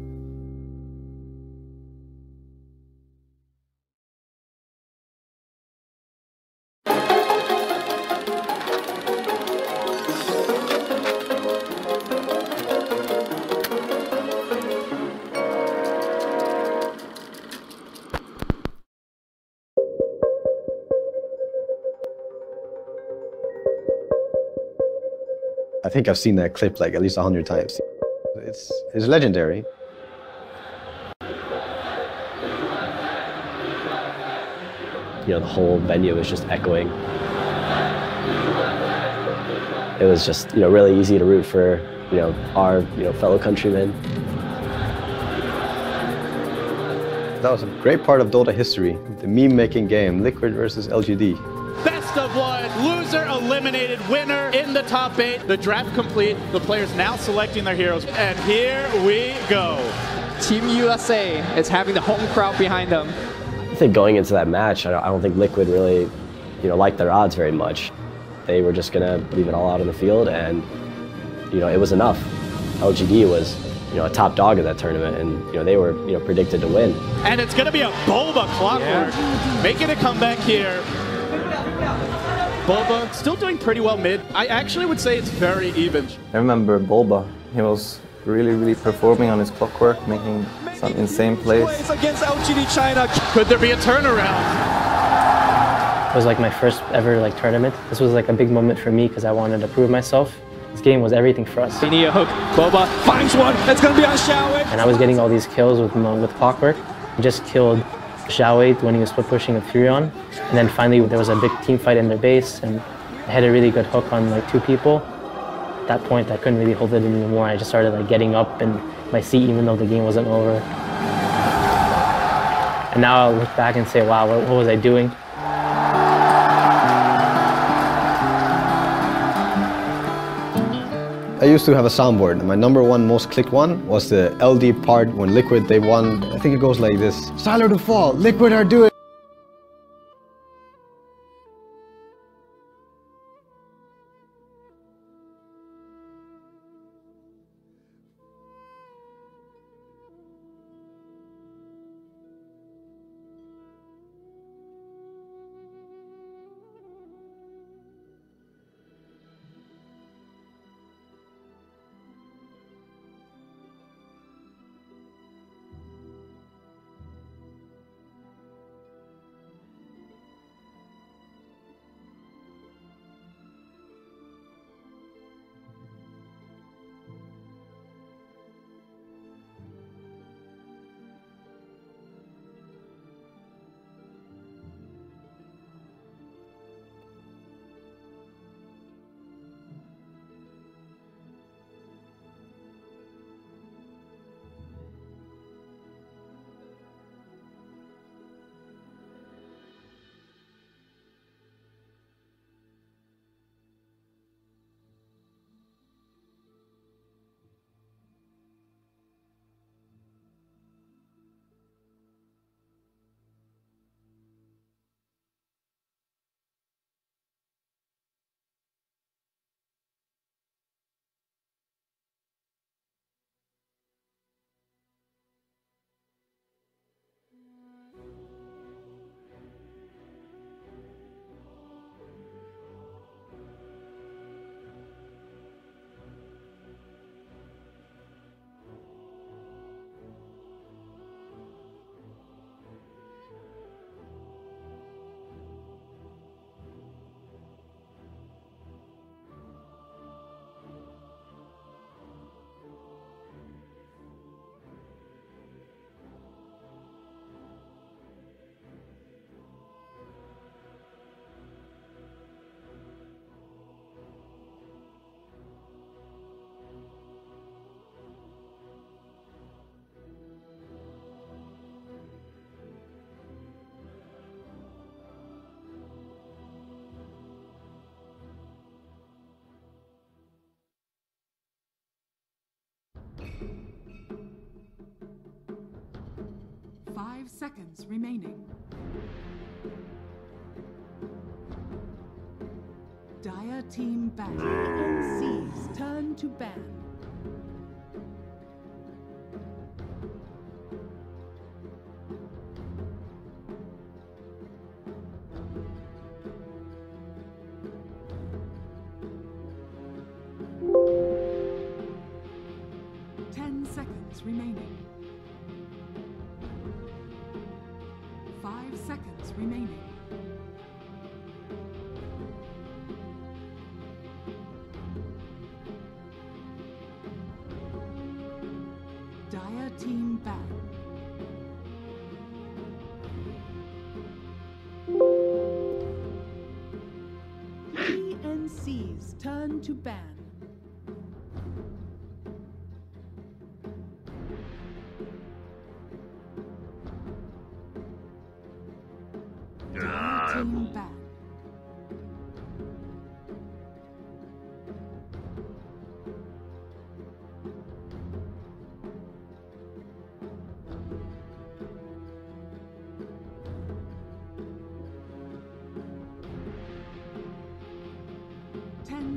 S7: I think I've seen that clip like at least 100 times. It's legendary.
S10: You know, the whole venue was just echoing. It was just, you know, really easy to root for, you know, our, you know, fellow countrymen.
S7: That was a great part of Dota history, the meme-making game, Liquid versus LGD.
S4: Best of one, loser eliminated, winner in the top 8. The draft complete, the players now selecting their heroes, and here we go.
S5: Team USA is having the home crowd behind them.
S10: I think going into that match, I don't think Liquid really, you know, liked their odds very much. They were just gonna leave it all out on the field, and, you know, it was enough. LGD was, you know, a top dog in that tournament, and, you know, they were, you know, predicted to win.
S4: And it's gonna be a Boba clockwork, making a comeback here. Boba still doing pretty well mid. I actually would say it's very even.
S1: I remember Boba. He was really performing on his clockwork, making some insane plays.
S4: Against LGD China. Could there be a turnaround?
S21: It was like my first ever like tournament. This was like a big moment for me because I wanted to prove myself. This game was everything for us.
S5: They need a hook. Boba finds one. That's going to be on Xiaowei.
S21: And I was getting all these kills with clockwork. I just killed Xiaowei when he was split pushing a 3-on. And then finally there was a big team fight in their base, and I had a really good hook on like 2 people. At that point I couldn't really hold it anymore. I just started like getting up in my seat even though the game wasn't over. And now I'll look back and say, wow, what was I doing?
S7: I used to have a soundboard, and my #1 most clicked one was the LD part when Liquid, they won. I think it goes like this. Silo to fall, Liquid are doing.
S13: Seconds remaining. Dire team ban. TNC's turn to ban. Seconds remaining. 5 seconds remaining. turn to ban. Team ban.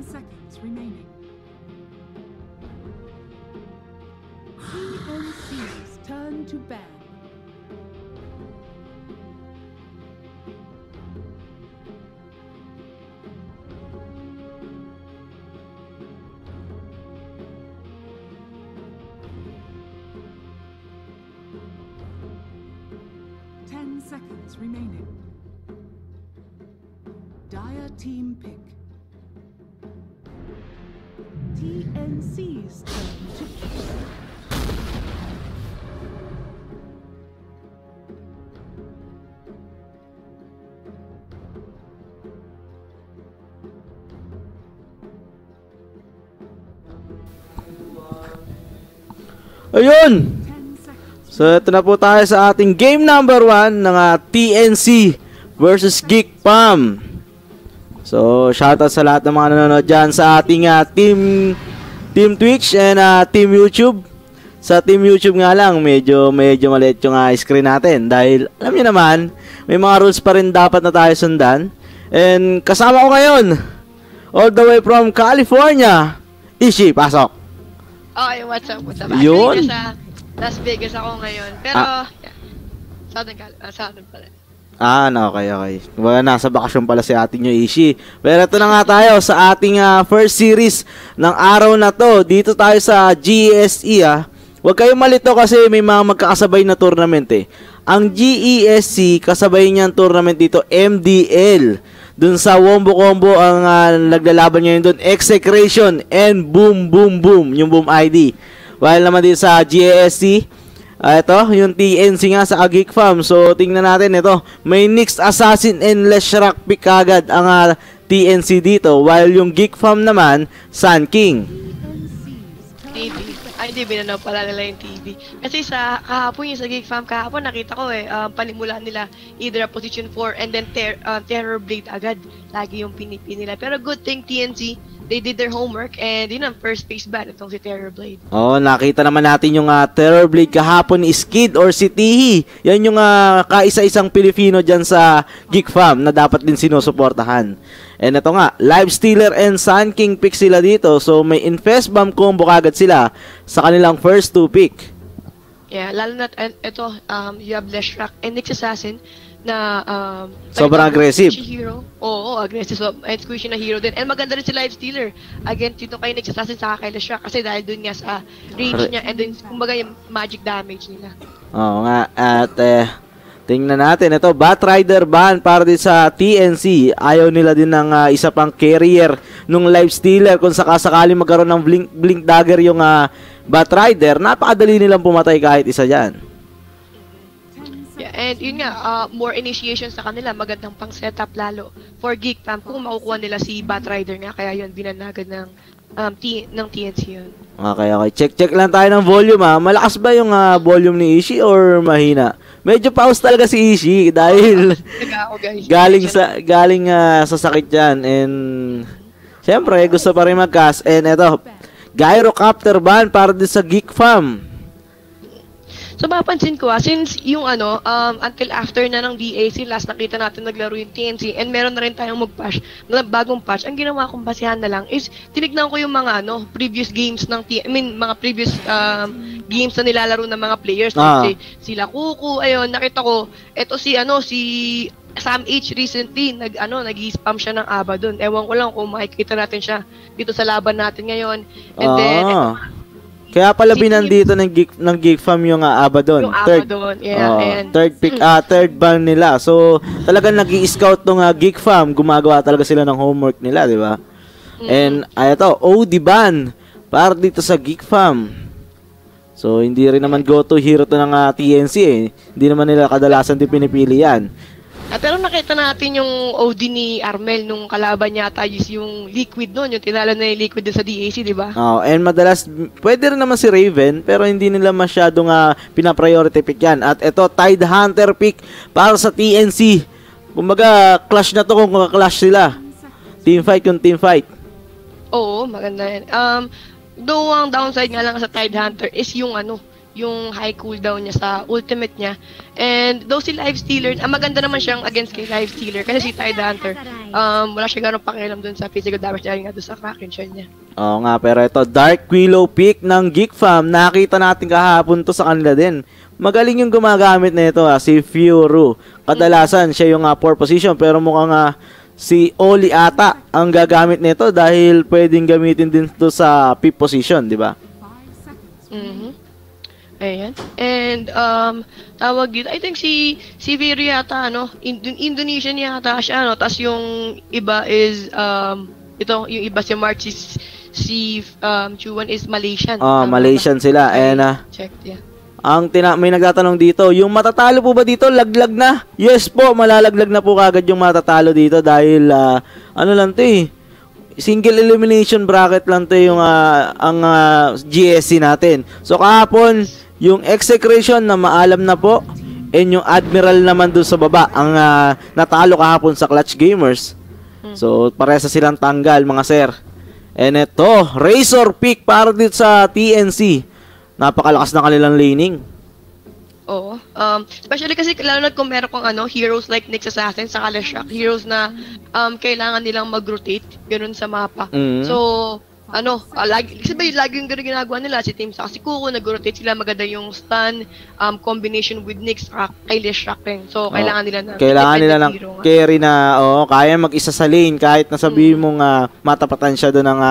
S13: Seconds remaining. TNC's turn to ban. Seconds remaining. Dire team pick. TNC's turn to kill.
S11: Ayun! So ito na po tayo sa ating game number 1 ng TNC versus Geek. So shoutout sa lahat ng mga nanonood dyan sa ating team Twitch and team YouTube. Sa team YouTube nga lang medyo maliit yung screen natin dahil alam niyo naman may mga rules pa rin dapat na tayo sundan. And kasama ko ngayon all the way from California, Ishi, pasok.
S12: Okay, what's up?
S11: Yun.
S12: Nasa Las Vegas ako ngayon. Pero, Southern pala.
S11: Okay. Well, nasa bakasyon pala si ating yung Ishi. Pero ito na nga tayo sa ating first series ng araw na to. Dito tayo sa GESC. Huwag kayong malito kasi may mga magkakasabay na tournament eh. Ang GESC, kasabay niyang tournament dito, MDL. Dun sa Wombo Combo ang naglalaban ngayon dun, Execration and Boom Boom Boom, yung Boom ID. While naman din sa GESC, ito, yung TNC nga sa Geek. So, tingnan natin ito. May Nyx Assassin and Leshrac pick agad ang TNC dito. While yung Geek naman, Sun King.
S12: TV. Ay, hindi, binanaw pala nila yung TV. Kasi sa kahapon yung sa Geek kahapon nakita ko panimulaan nila either position 4 and then Terror Blade agad. Lagi yung pinipin nila. Pero good thing TNC, they did their homework and yun ang first phase ban itong si Terror Blade. Nakita naman natin yung Terror Blade kahapon ni Skid or si Tihi. Yan yung kaisa-isang Pilipino dyan sa Geek na dapat din sinusuportahan. And ito nga, Live Stealer and Sun King pick sila dito. So may Infest Bomb combo kagad sila sa kanilang first 2 pick. Yeah, lalo na ito, you have Leshrac and Nyx Assassin na
S11: sobrang aggressive.
S12: Hero. Oo, aggressive. So, squishy na hero din. And maganda rin si Live Stealer. Again, dito kay Nyx Assassin saka kay Leshrac kasi dahil dun nga sa range niya and then kumbaga yung magic damage nila. Oo
S11: nga. At tingnan natin ito, Batrider ban para din sa TNC. Ayaw nila din ng isa pang carrier nung Live Stealer. Kung sakasakali magkaroon ng blink dagger yung Batrider, napakadali nilang pumatay kahit isa dyan.
S12: Yeah, and yun nga, more initiation sa kanila, magandang pang setup lalo for Geek kung makukuha nila si Batrider nga, kaya yun binanagan ng TNC yun. Okay. Check lang tayo ng volume Malakas ba yung volume ni Ishi or mahina? Medyo pause talaga si Ishi dahil galing sa sakit yan. And syempre gusto pa rin mag-cast. And eto, Gyrocopter ban para din sa Geek. So mapansin ko since yung until after na ng DAC last nakita natin naglaro yung TNC and meron na rin tayong mag-patch, bagong patch, ang ginawa kong basehan na lang is tinignan ko yung mga previous games ng mga previous games na nilalaro ng mga players. Like sila Kuku, ayun, nakita ko eto si Sam H recently nag-spam siya ng ABA doon. Ewan ko lang kung makikita natin siya dito sa laban natin ngayon. And then
S11: kaya pala binandito ng Geek yung ABA doon.
S12: Yung ABA doon, yeah.
S11: Third pick, third ban nila. So, talagang nag-i-scout tong Geek gumagawa talaga sila ng homework nila, di ba? And, ito, OD ban para dito sa Geek. So, hindi rin naman go-to hero to ng TNC eh. Hindi naman nila kadalasan din pinipili yan.
S12: Pero nakita natin yung OD ni Armel nung kalaban yata yung Liquid nun, yung tinalo na yung Liquid dun sa DAC, di ba?
S11: And madalas, pwede rin naman si Raven, pero hindi nila masyadong pinapriority pick yan. At ito, Tide Hunter pick para sa TNC. Kumbaga, clash na to kung clash sila. Team fight yung team fight.
S12: Oo, maganda yan. Though ang downside nga lang sa Tide Hunter is yung yung high cooldown niya sa ultimate niya. And though si Lifestealer, maganda naman siyang against kay Lifestealer kasi si Tide Hunter, wala siya ganong pakialam dun sa physical damage dahil nga dun sa Kraken shell niya.
S11: Oo nga, pero ito, Dark Willow pick ng Geek Fam. Nakita natin kahapon to sa kanila din. Magaling yung gumagamit na ito, si Furu. Kadalasan siya yung 4 position, pero mukhang si Oli ata ang gagamit nito dahil pwedeng gamitin din to sa 5th position, di ba?
S12: Ayan. And, tawag dito, I think si Viri yata, Indonesian yata siya, tas yung iba is, yung iba si March, si Chuan is Malaysian.
S11: Malaysian sila. And,
S12: check, yeah.
S11: May nagtatanong dito, yung matatalo po ba dito, laglag na? Yes po, malalaglag na po kagad yung matatalo dito dahil, lang to single elimination bracket lang to yung ang GESC natin. So kahapon, yung execration na maalam na po, and yung admiral naman dun sa baba, ang natalo kahapon sa Clutch Gamers. So parehas silang tanggal mga sir. And ito, Razor pick para dito sa TNC. Napakalakas na kanilang laning.
S12: Oo. Especially kasi lalo na kung meron kong heroes like Nyx Assassin sa Kalashak, heroes na kailangan nilang mag-rotate ganun sa mapa. So, lagi yung ginagawa nila si Team sa kasi Kuko, nag-rotate sila, maganda yung stun, combination with Nyx, kay Lashak rin. So, kailangan nila ng
S11: carry na, kaya mag-isa sa lane, kahit nasabihin mong matapatan siya doon ng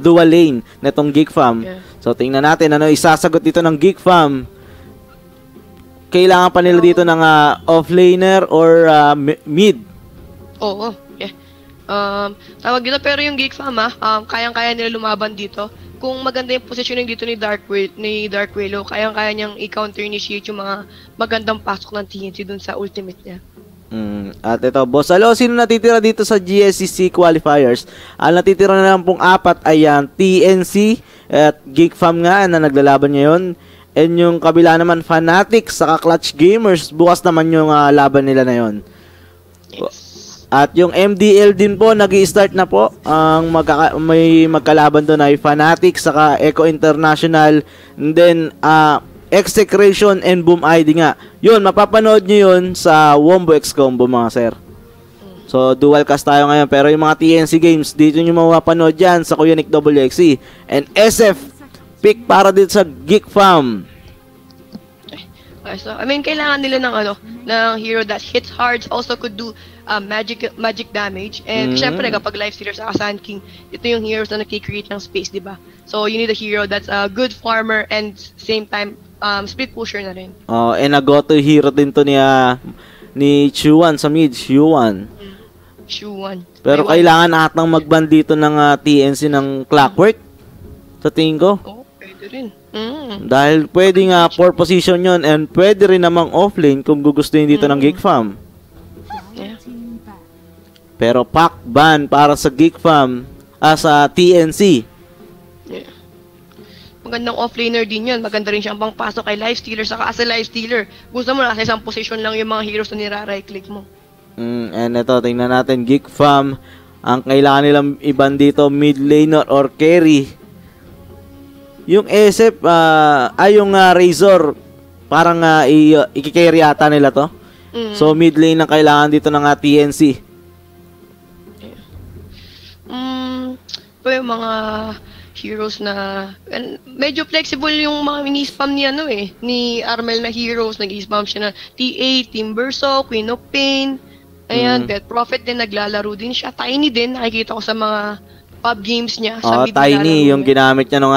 S11: dual lane netong Geek Fam. Yeah. So, tingnan natin, isasagot dito ng Geek Fam. Kailangan pa nila dito ng offlaner or mid.
S12: Oo, yeah. Tawag dito, pero yung Geek Fam, kayang-kaya nila lumaban dito. Kung maganda yung positioning dito ni Dark Willow, kayang-kaya niyang i-counter-initiate yung mga magandang pasok ng TNC dun sa ultimate niya.
S11: At ito, Boss Alo, sino natitira dito sa GSCC Qualifiers? Ang natitira na lang pong 4 ay TNC at Geek Fam nga na naglalaban ngayon. And yung kabila naman, Fanatics saka Clutch Gamers. Bukas naman yung laban nila na yon. Yes. At yung MDL din po, nag-i-start na po. Ang may magkalaban doon ay Fanatics saka Eco International. And then, Execration and Boom ID nga. Yun, mapapanood nyo yun sa Wombo X Combo mga sir. So, dual cast tayo ngayon. Pero yung mga TNC games, dito nyo mapapanood yan sa Kuya Nick WXC. And SF pick para dito sa Geek Fam.
S12: Okay, so, kailangan nila ng hero that hits hard, also could do magic damage. And syempre, kapag Lifestealer sa Sand King, ito yung heroes na nag-create ng space, di ba? So, you need a hero that's a good farmer and same time, split pusher na rin.
S11: And a go-to hero din to ni Chuan sa mid, Chuan. Pero kailangan atang mag-ban dito ng TNC ng Clockwork. Sa tingin ko.
S12: Pwede rin.
S11: Dahil pwede nga 4 position yon and pwede rin namang offlane kung gugustuhin dito ng Geek Fam.
S12: Yeah.
S11: Pero pack ban para sa Geek Fam sa TNC.
S12: Yeah. Magandang offlaner din yun. Maganda rin siyang pangpasok kay Lifestealer. Saka as a Lifestealer, gusto mo nasa isang position lang yung mga heroes na nira-right click mo.
S11: And ito, tingnan natin, Geek Fam. Ang kailangan nilang iban dito, mid laner or carry. Yung SF, yung Razor, parang i-carry ata nila to. So, mid lane ang kailangan dito ng TNC.
S12: Ito yung mga heroes na medyo flexible yung mga mini-spam ni Armel na heroes. Nag-i-spam siya na TA, Timbersaw, Queen of Pain. Ayan, Death Prophet din, naglalaro din siya. Tiny din, nakikita ko sa mga pub games niya.
S11: Tiny yung ginamit niya ng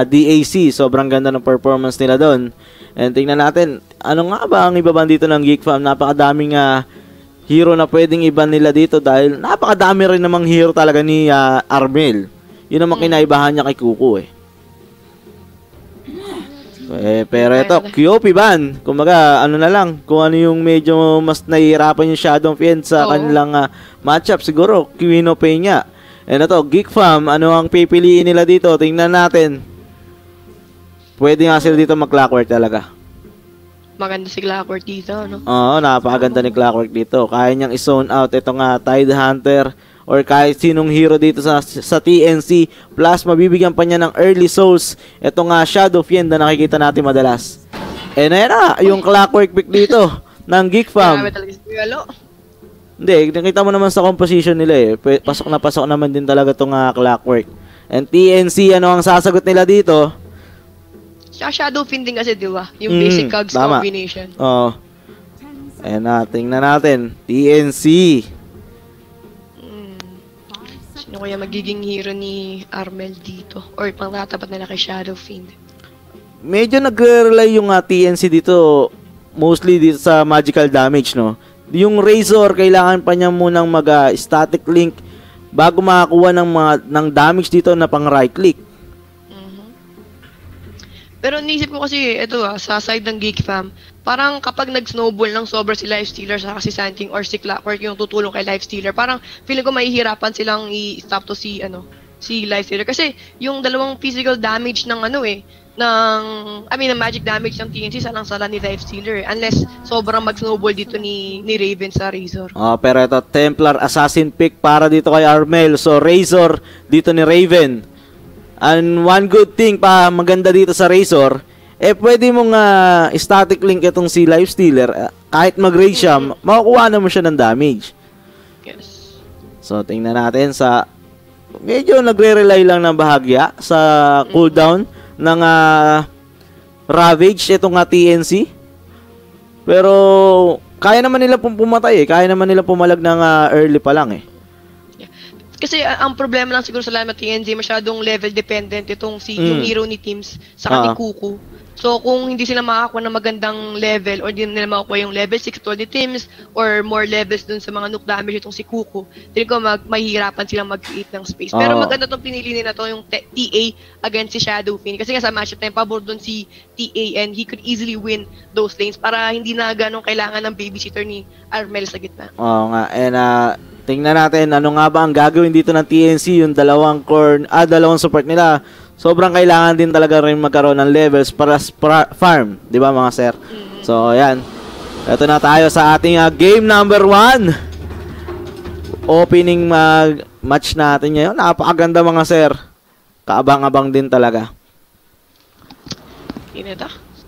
S11: DAC. Sobrang ganda ng performance nila doon. And tingnan natin, ano nga ba ang ibaban dito ng Geek Fam? Napakadaming hero na pwedeng iban nila dito dahil napakadami rin namang hero talaga ni Armel. Yun ang kinaibahan niya kay Kuko Pero ito, QOP ban. Kumbaga, ano na lang, kung ano yung medyo mas nahihirapan yung Shadow Fiend sa kanilang matchup, siguro, QOP nga. And ito, Geek Fam, ano ang pipiliin nila dito? Tingnan natin. Pwede nga sila dito mag-clockwork talaga.
S12: Maganda si Clockwork dito, no?
S11: Oo, napakaganda ni Clockwork dito. Kaya niyang i-zone out ito nga, Tide Hunter or kahit sinong hero dito sa TNC. Plus, mabibigyan pa niya ng early souls. Ito nga, Shadow Fiend na nakikita natin madalas. And ayan na, yung Clockwork pick dito ng Geek Fam. Hindi, nakita mo naman sa composition nila eh. Pasok naman din talaga itong Clockwork. And TNC, ano ang sasagot nila dito?
S12: Shadow Fiend din kasi, di ba? Yung basic cogs combination.
S11: Oo. Ayan na, tingnan natin. TNC.
S12: Sino kaya magiging hero ni Armel dito? Or pangtatapat na kay Shadow Fiend?
S11: Medyo nagre-rely yung TNC dito, mostly dito sa magical damage, no? Yung Razor, kailangan pa niya munang mag-static link bago makakuha ng damage dito na pang right click.
S12: Pero naisip ko kasi, ito sa side ng Geek Fam, parang kapag nag-snowball ng sobra si Lifestealer sa si Sandking or si Clockwork yung tutulong kay Lifestealer, parang feeling ko mahihirapan silang i-stop to si Lifestealer. Kasi yung dalawang physical damage ng ng magic damage ng TNC salang-sala ni Lifestealer. Unless sobrang mag-snowball dito ni Raven sa Razor.
S11: Pero ito, Templar Assassin pick para dito kay Armel. So Razor dito ni Raven. And one good thing pa maganda dito sa Razor, pwede mong static link itong si Lifestealer. Kahit mag-rage siya, makukuha na mo siya ng damage.
S12: Yes.
S11: So, tingnan natin sa... Medyo nagre-rely lang ng bahagya sa cooldown ng Ravage itong TNC. Pero, kaya naman nila pumatay Kaya naman nila pumalag ng early pa lang
S12: Kasi ang problema lang siguro sa lahat ng TNC, masyadong level dependent itong yung hero ni Teams sa ni Kuku. So kung hindi sila makakuha ng magandang level or hindi nila makakuha yung level 6 to ni Teams or more levels dun sa mga nuke damage itong si Kuku, hindi ko mahihirapan silang mag-create ng space. Pero maganda itong pinili nila to yung TA against si Shadow Fiend. Kasi nga sa matchup na yung pabor dun si TA and he could easily win those lanes para hindi na ganong kailangan ng babysitter ni Armel sa gitna.
S11: Oo nga. And tingnan natin ano nga ba ang gagawin dito ng TNC, yung dalawang support nila. Sobrang kailangan din talaga rin magkaroon ng levels para farm, 'di ba mga sir? So, ayan. Ito na tayo sa ating game number 1. Opening match natin ngayon. Napakaganda mga sir. Kaabang-abang din talaga.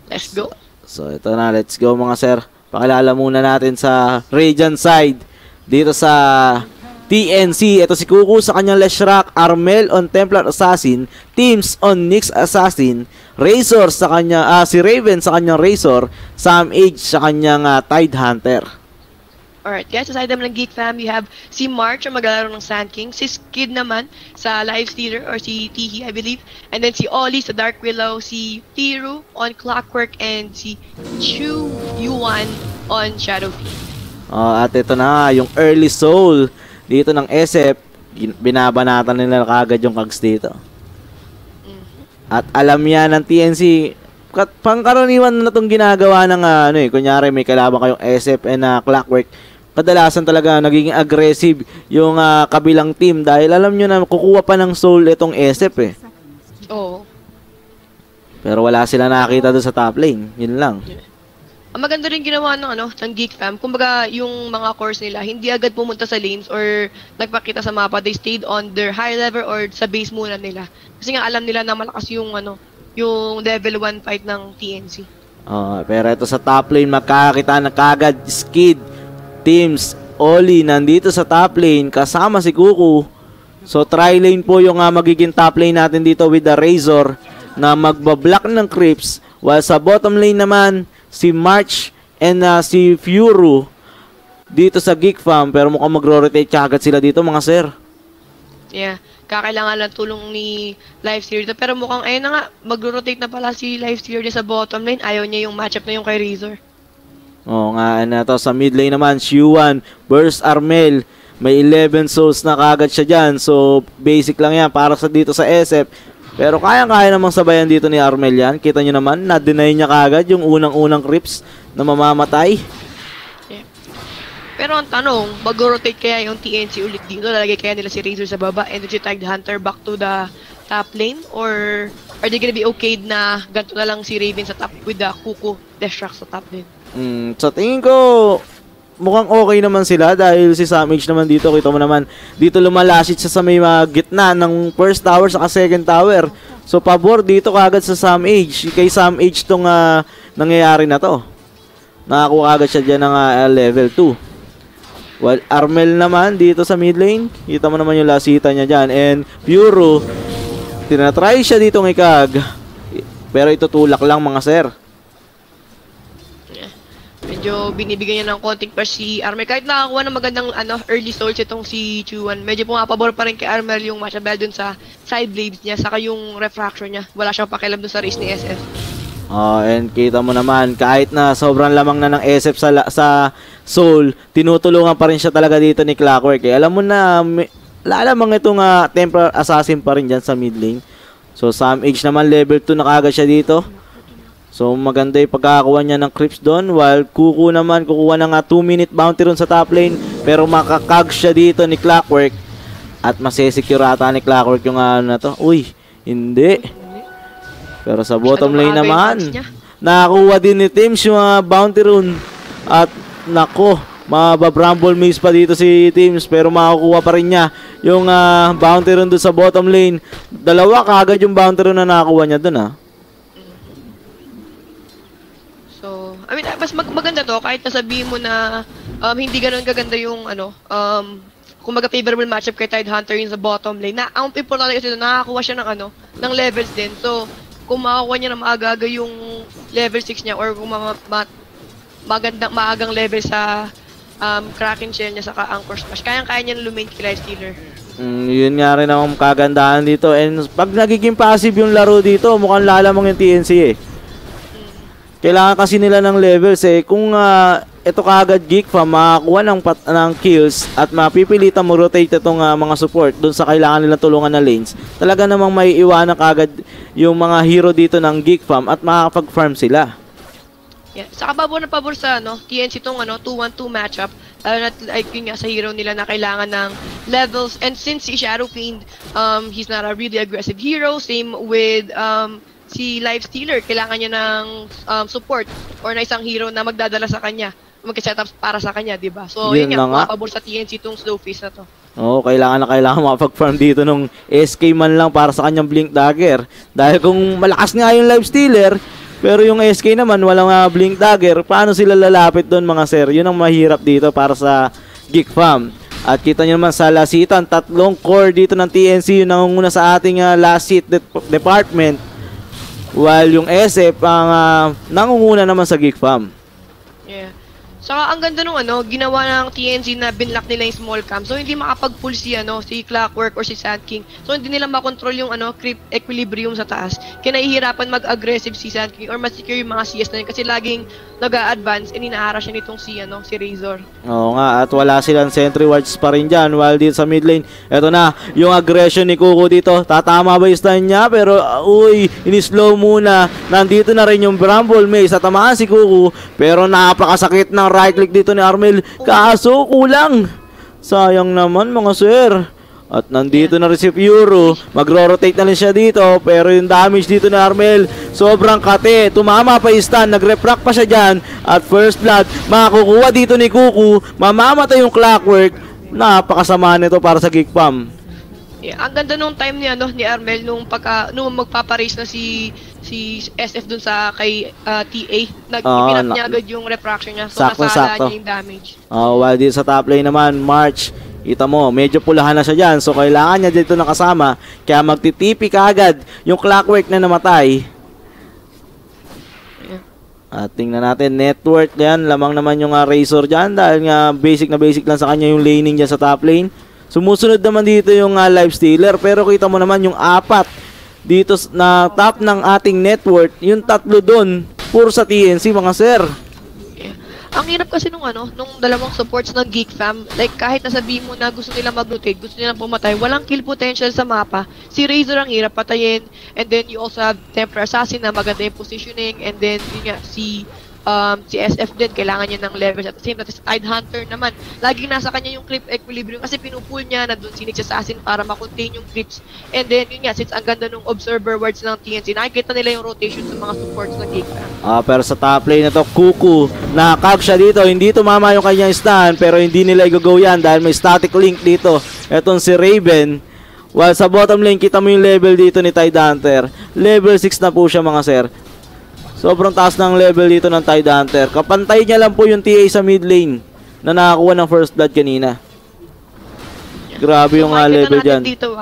S12: Let's go.
S11: So, ito na, let's go mga sir. Pakilala muna natin sa Radiant side. Dito sa TNC, ito si Kuku sa kanyang Leshrac, Armel on Templar Assassin, Teams on Nyx Assassin, Razor sa kanyang, si Raven sa kanyang Razor, Sam Age sa kanyang Tide Hunter.
S12: Alright guys, sa side naman ng Geek Fam, you have si March ang maglalaro ng Sand King, si Skid naman sa Lifestealer or si Tihi I believe, and then si Ollie sa Dark Willow, si Tiru on Clockwork, and si Chu Yuan on Shadow Fiend.
S11: At ito na, yung early soul dito ng SF, binabanatan nila kagad yung cogs dito. At alam yan ng TNC, pangkaraniwan na itong ginagawa ng kunyari may kalaban kayong SF and Clockwork, kadalasan talaga nagiging aggressive yung kabilang team dahil alam nyo na kukuha pa ng soul itong SF
S12: Oo.
S11: Pero wala sila nakakita doon sa top lane, yun lang.
S12: Ang maganda rin ginawa ng Geek Fam, kumbaga yung mga cores nila, hindi agad pumunta sa lanes or nagpakita sa mapa, they stayed on their high level or sa base muna nila. Kasi nga alam nila na malakas yung level 1 fight ng TNC.
S11: Pero ito sa top lane, makakita na kagad Skid, Teams, Oli, nandito sa top lane, kasama si Kuku. So try lane po yung magiging top lane natin dito with the Razor na magbablock ng creeps, while sa bottom lane naman, si March and si Furu dito sa Geek Fam, pero mukhang magro-rotate agad sila dito mga sir.
S12: Yeah, kakailangan lang tulong ni Lifestealer dito, pero mukhang ayun na nga, magro-rotate na pala si Lifestealer sa bottom lane. Ayaw niya yung matchup na yung kay Razor.
S11: Oo nga, na to sa mid lane naman, Shuan versus Armel. May 11 souls na kagad siya dyan, so basic lang yan para sa dito sa SF. Pero kaya-kaya namang sabayan dito ni Armel yan. Kita nyo naman, na-deny niya kagad yung unang-unang creeps na mamamatay.
S12: Yeah. Pero ang tanong, mag-rotate kaya yung TNC ulit dito? Lalagay kaya nila si Razor sa baba, energy tagged Hunter back to the top lane? Or are they gonna be okay na ganito na lang si Raven sa top with the Kuku Deathstroke sa top lane?
S11: Sa tingin ko, mukhang okay naman sila dahil si Samage naman dito, kita mo naman, dito lumalasit siya sa may gitna ng first tower sa second tower. So, pabor dito kagad sa Samage. Kay Samage tong nangyayari na to. Nakakuha agad siya dyan ng level 2. While Armel naman dito sa mid lane, kita mo naman yung lasita niya dyan. And Puro, tinatry siya dito ng ikag. Pero itutulak lang mga sir.
S12: Medyo binibigyan niya ng konting pa si Armel. Kahit nakakuha ng magandang early souls itong si Chuan, medyo pumapabor pa rin kay Armel yung match bell dun sa side blades niya, saka yung refraction niya. Wala siyang pakialam dun sa race ni SF.
S11: And kita mo naman, kahit na sobrang lamang na ng SF sa soul, tinutulungan pa rin siya talaga dito ni Clockwork. Alam mo na, lalamang itong Templar Assassin pa rin dyan sa mid lane. So Sam H naman, level 2 na kagad siya dito. So maganda yung pagkakakuha niya ng creeps doon, while Kuku naman kukuha ng 2-minute bounty ron sa top lane, pero makakag siya dito ni Clockwork at masesecure ata ni Clockwork yung na to. Uy, hindi. Pero sa bottom lane naman, nakakuha din ni Teams yung bounty rune at nako, mababramble maze pa dito si Teams, pero makakuha pa rin niya yung bounty rune doon sa bottom lane. Dalawa kagad yung bounty rune na nakakuha niya doon
S12: I mean, mas maganda to kahit nasabihin mo na hindi ganoon kaganda yung kumbaga favorable matchup kay Tidehunter in sa bottom lane. Na ang importante kasi nakakuha siya ng ng levels din. So, kung makakuha niya na maaga yung level 6 niya or kung maagang level sa Kraken Shell niya saka Anchor Smash, kayang-kaya niya lumain kay Lifestealer.
S11: Yun nga rin ang kagandahan dito. And pag nagiging passive yung laro dito, mukhang lalamang yung TNC Kailangan kasi nila ng levels Kung ito kagad Geek fa makakuha ng kills at mapipilitan mo rotate itong mga support doon sa kailangan nilang tulungan na lanes, talaga namang may iwanan kagad yung mga hero dito ng Geek Fam at makakapag-farm sila.
S12: Yeah, saka pabor na pabor sa TNC itong 2-1-2 matchup, lalo na like yun nga sa hero nila na kailangan ng levels, and since si Shadow Fiend he's not a really aggressive hero, same with si Lifestealer, kailangan niya ng support or na isang hero na magdadala sa kanya, mag-setup para sa kanya, diba? So, yun nga, pabor sa TNC itong slow phase na to.
S11: Oo, kailangan makapag-farm dito nung SK man lang para sa kanyang Blink Dagger. Dahil kung malakas nga yung Lifestealer, pero yung SK naman walang Blink Dagger, paano sila lalapit doon mga sir? Yun ang mahirap dito para sa Geek Fam. At kita nyo naman sa lasitan, 3 core dito ng TNC, yung nangunguna sa ating last seat department. While yung SF ang nangunguna naman sa Geek Fam.
S12: Yeah. Saka ang ganda nung ginawa ng TNC na binlock nila yung small cam. So hindi makapag-pull si Clockwork or si Sand King. So hindi nila makontrol yung creep equilibrium sa taas. Kaya nahihirapan mag-aggressive si Sand King or ma-secure yung mga CS na yun kasi laging nag-a-advance and inaara siya nitong si Razor. Oo
S11: nga, at wala silang sentry wards pa rin dyan while dito sa mid lane. Eto na, yung aggression ni Kuku dito. Tatama ba yung stun niya? Pero uy, ini-slow muna. Nandito na rin yung Bramble Maze. Tatamaan si Kuku. Pero napakasakit ng right click dito ni Armel. Kaso kulang. Sayang naman mga sir. At nandito na rin si Puro. Magro-rotate na rin siya dito. Pero yung damage dito ni Armel, sobrang kate. Tumama pa yung stun. Nag-refract pa siya dyan. At first blood, makakukuha dito ni Kuku. Mamamatay yung Clockwork. Napakasama nito para sa Geek Fam.
S12: Yeah, ang ganda nung time ni Armel nung magpaparace na si SF dun sa kay TA. Pinap niya agad yung refraction niya. So nasala niya yung damage.
S11: While dito sa top lane naman, March, kita mo, medyo pulahan na siya dyan. So kailangan niya dito nakasama. Kaya magtitipi kaagad yung Clockwork na namatay. Yeah. At tingnan natin, network yan. Lamang naman yung Razor dyan. Dahil nga basic na basic lang sa kanya yung laning dyan sa top lane. Sumusunod naman dito yung Lifestealer. Pero kita mo naman yung 4 dito na top ng ating network. Yung 3 doon, puro sa TNC mga sir.
S12: Ang hirap kasi nung dalawang supports ng Geek Fam, like kahit nasabihin mo na gusto nila mag-rotate, gusto nila pumatay, walang kill potential sa mapa. Si Razor ang hirap patayin, and then you also have Temper Assassin na maganda yung positioning, and then yun nga, si SF din, kailangan niya ng levels at the same time. Tide Hunter naman, laging nasa kanya yung creep equilibrium kasi pinupull niya na doon si Nix Assassin para makontain yung creeps. And then yun nga, since ang ganda nung observer wards ng TNC, nakikita nila yung rotation sa mga supports ng Geek Fam.
S11: Pero sa top lane na to, Kuku, nakakag siya dito, hindi tumama yung kanyang stun, pero hindi nila i-go yan dahil may static link dito. Etong si Raven, while sa bottom lane, kita mo yung level dito ni Tide Hunter. Level 6 na po siya mga sir. Sobrang taas ng level dito ng Tide Hunter. Kapantay niya lang po yung TA sa mid lane na nakakuha ng first blood kanina. Grabe yung level dyan.
S12: Dito,